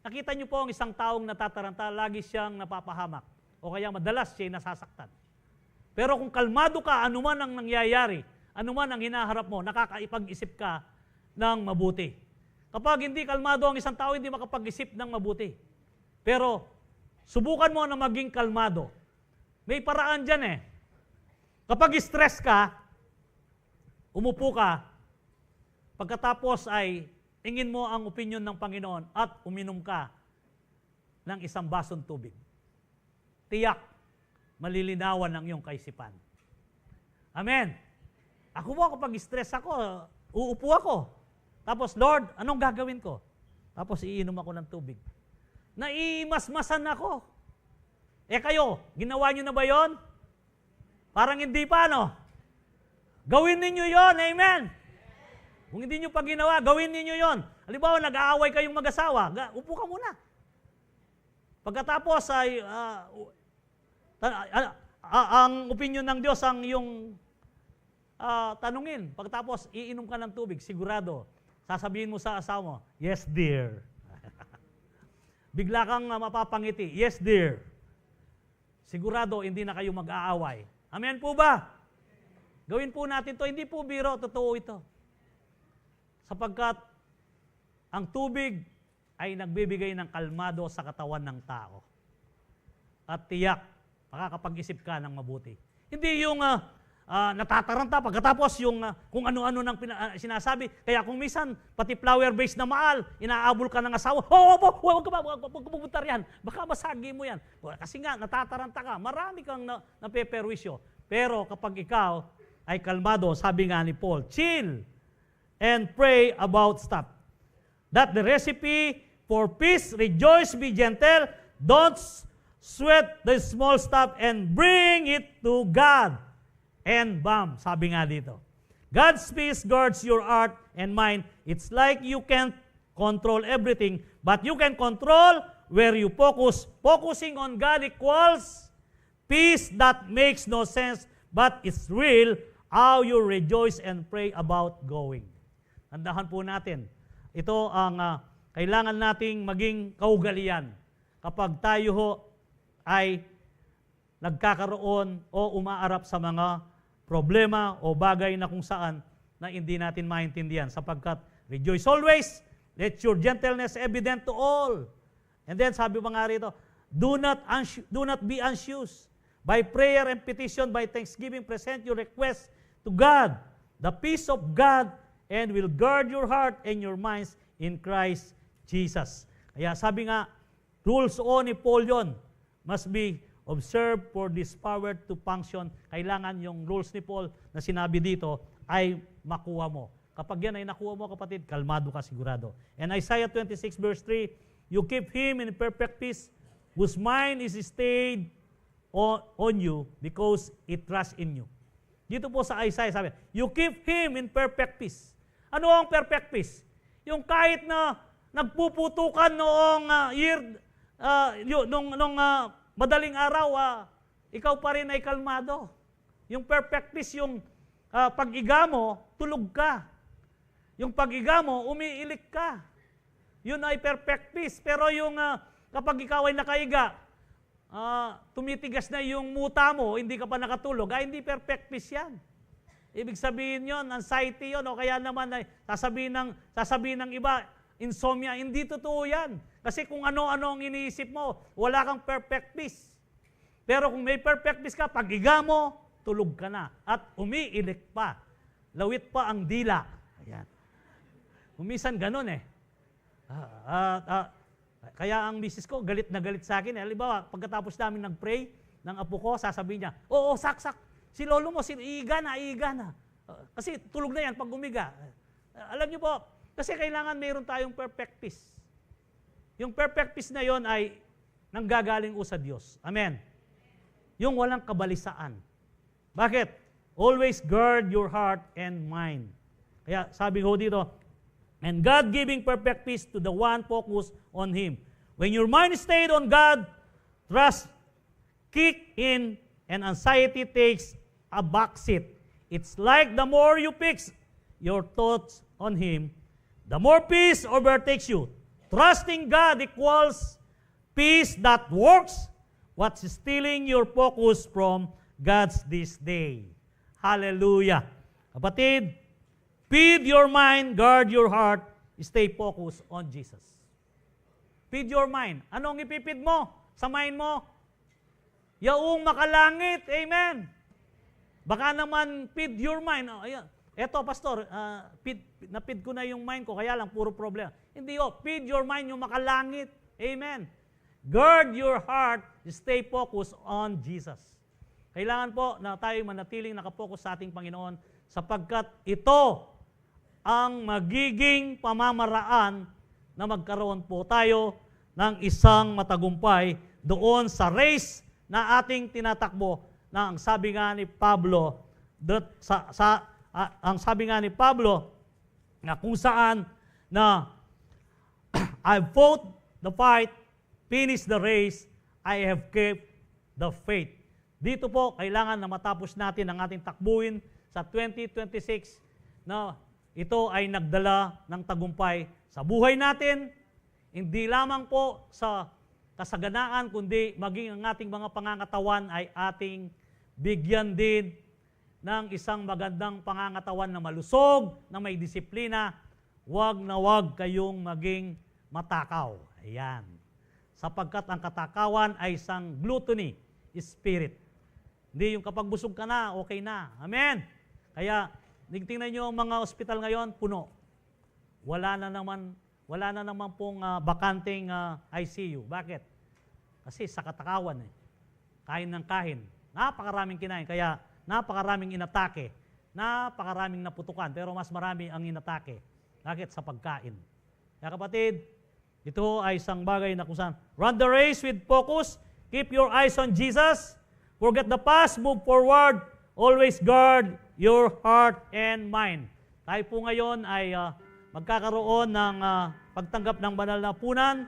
Nakita niyo po ang isang taong natataranta, lagi siyang napapahamak. O kaya madalas siya nasasaktan. Pero kung kalmado ka, anuman ang nangyayari, anuman ang hinaharap mo, nakakaipag-isip ka ng mabuti. Kapag hindi kalmado ang isang tao, hindi makapag-isip ng mabuti. Pero, subukan mo na maging kalmado. May paraan dyan eh. Kapag stress ka, umupo ka, pagkatapos ay tingin mo ang opinion ng Panginoon at uminom ka ng isang basong tubig. Tiyak, malilinawan ang iyong kaisipan. Amen. Ako po, kapag stress ako, uupo ako. Tapos, Lord, anong gagawin ko? Tapos, iinom ako ng tubig. Naimasmasan ako. Kayo, ginawa nyo na ba yon? Parang hindi pa, no? Gawin ninyo yon, amen? Kung hindi nyo pa ginawa, gawin ninyo yon. Halimbawa, nag-aaway kayong mag-asawa, upo ka muna. Pagkatapos ay, ang opinion ng Diyos ang iyong tanungin. Pagkatapos, iinom ka ng tubig, sigurado. Sasabihin mo sa asawa mo, yes, dear. Bigla kang mapapangiti, yes, dear. Sigurado, hindi na kayo mag-aaway. Amen po ba? Gawin po natin to. Hindi po biro, totoo ito. Sapagkat ang tubig ay nagbibigay ng kalmado sa katawan ng tao. At tiyak, makakapag-isip ka ng mabuti. Hindi yung natataranta pagkatapos yung kung ano-ano nang sinasabi. Kaya kung minsan, pati flower base na maal, inaabol ka ng asawa, huwag ka pupunta riyan. Baka masagi mo yan. Kasi nga, natataranta ka. Marami kang napeperwisyo. Pero kapag ikaw ay kalmado, sabi nga ni Paul, chill and pray about stuff. That the recipe for peace, rejoice, be gentle, don't sweat the small stuff and bring it to God. And bam, sabi nga dito, God's peace guards your heart and mind. It's like you can't control everything, but you can control where you focus. Focusing on God equals peace that makes no sense, but it's real how you rejoice and pray about going. Tandahan po natin, ito ang kailangan nating maging kaugalian kapag tayo ho ay nagkakaroon o umaarap sa mga problema o bagay na kung saan na hindi natin maintindihan. Sapagkat rejoice always, let your gentleness evident to all. And then sabi pa nga rito, do not be anxious. By prayer and petition, by thanksgiving, present your request to God. The peace of God and will guard your heart and your minds in Christ Jesus. Kaya sabi nga, rules o ni Paul yun, must be observed for this power to function. Kailangan yung rules ni Paul na sinabi dito ay makuha mo. Kapag yan ay nakuha mo, kapatid, kalmado ka sigurado. And Isaiah 26 verse 3, you keep him in perfect peace, whose mind is stayed on you because it trusts in you. Dito po sa Isaiah sabi, you keep him in perfect peace. Ano ang perfect peace? Yung kahit na nagpuputukan noong madaling araw, ikaw pa rin ay kalmado. Yung perfect peace, yung pag-iga mo, tulog ka. Yung pag-iga mo, umiilik ka. Yun ay perfect peace. Pero yung kapag ikaw ay nakaiga, tumitigas na yung muta mo, hindi ka pa nakatulog, hindi perfect peace yan. Ibig sabihin yon, anxiety yon, o kaya naman ay sasabihin ng iba, insomnia, hindi totoo yan. Kasi kung ano-ano ang iniisip mo, wala kang perfect peace. Pero kung may perfect peace ka, pag-iga mo, tulog ka na. At umiilik pa. Lawit pa ang dila. Ayan. Umisan ganun eh. Kaya ang misis ko, galit na galit sa akin. Halimbawa, pagkatapos namin nag-pray ng apo ko, sasabihin niya, oo, sak. Si lolo mo, iiga na. Kasi tulog na yan pag umiga. Alam niyo po, kasi kailangan mayroon tayong perfect peace. Yung perfect peace na yon ay nanggagaling sa Diyos. Amen. Yung walang kabalisaan. Bakit? Always guard your heart and mind. Kaya sabi ko dito, and God giving perfect peace to the one focused on Him. When your mind is stayed on God, trust kick in and anxiety takes a backseat. It's like the more you fix your thoughts on Him, the more peace overtakes you. Trusting God equals peace that works. What's stealing your focus from God's this day. Hallelujah. Kapatid, feed your mind, guard your heart, stay focused on Jesus. Feed your mind. Anong ipipid mo sa mind mo? Yaong makalangit. Amen. Baka naman feed your mind. Oh, ayan. Eto, pastor, na-feed ko na yung mind ko, kaya lang puro problema. Hindi feed your mind yung makalangit. Amen. Guard your heart, stay focused on Jesus. Kailangan po na tayo manatiling nakapokus sa ating Panginoon sapagkat ito ang magiging pamamaraan na magkaroon po tayo ng isang matagumpay doon sa race na ating tinatakbo na ang sabi nga ni Pablo, ang sabi nga ni Pablo na kung saan na I fought the fight, finished the race, I have kept the faith. Dito po, kailangan na matapos natin ang ating takbuhin sa 2026 na ito ay nagdala ng tagumpay sa buhay natin, hindi lamang po sa kasaganaan, kundi maging ang ating mga pangangatawan ay ating bigyan din ng isang magandang pangangatawan na malusog, na may disiplina. Huwag na huwag kayong maging matakaw. Ayan. Sapagkat ang katakawan ay isang gluttony spirit. Hindi yung kapag busog ka na, okay na. Amen. Kaya, tingnan nyo ang mga ospital ngayon, puno. Wala na naman pong bakanting ICU. Bakit? Kasi sa katakawan kain ng kain. Napakaraming kinain. Kaya, napakaraming inatake. Napakaraming naputukan. Pero mas marami ang inatake. Bakit? Sa pagkain. Kaya kapatid, ito ay isang bagay na kung saan, run the race with focus. Keep your eyes on Jesus. Forget the past. Move forward. Always guard your heart and mind. Tayo po ngayon ay magkakaroon ng pagtanggap ng banal na punan.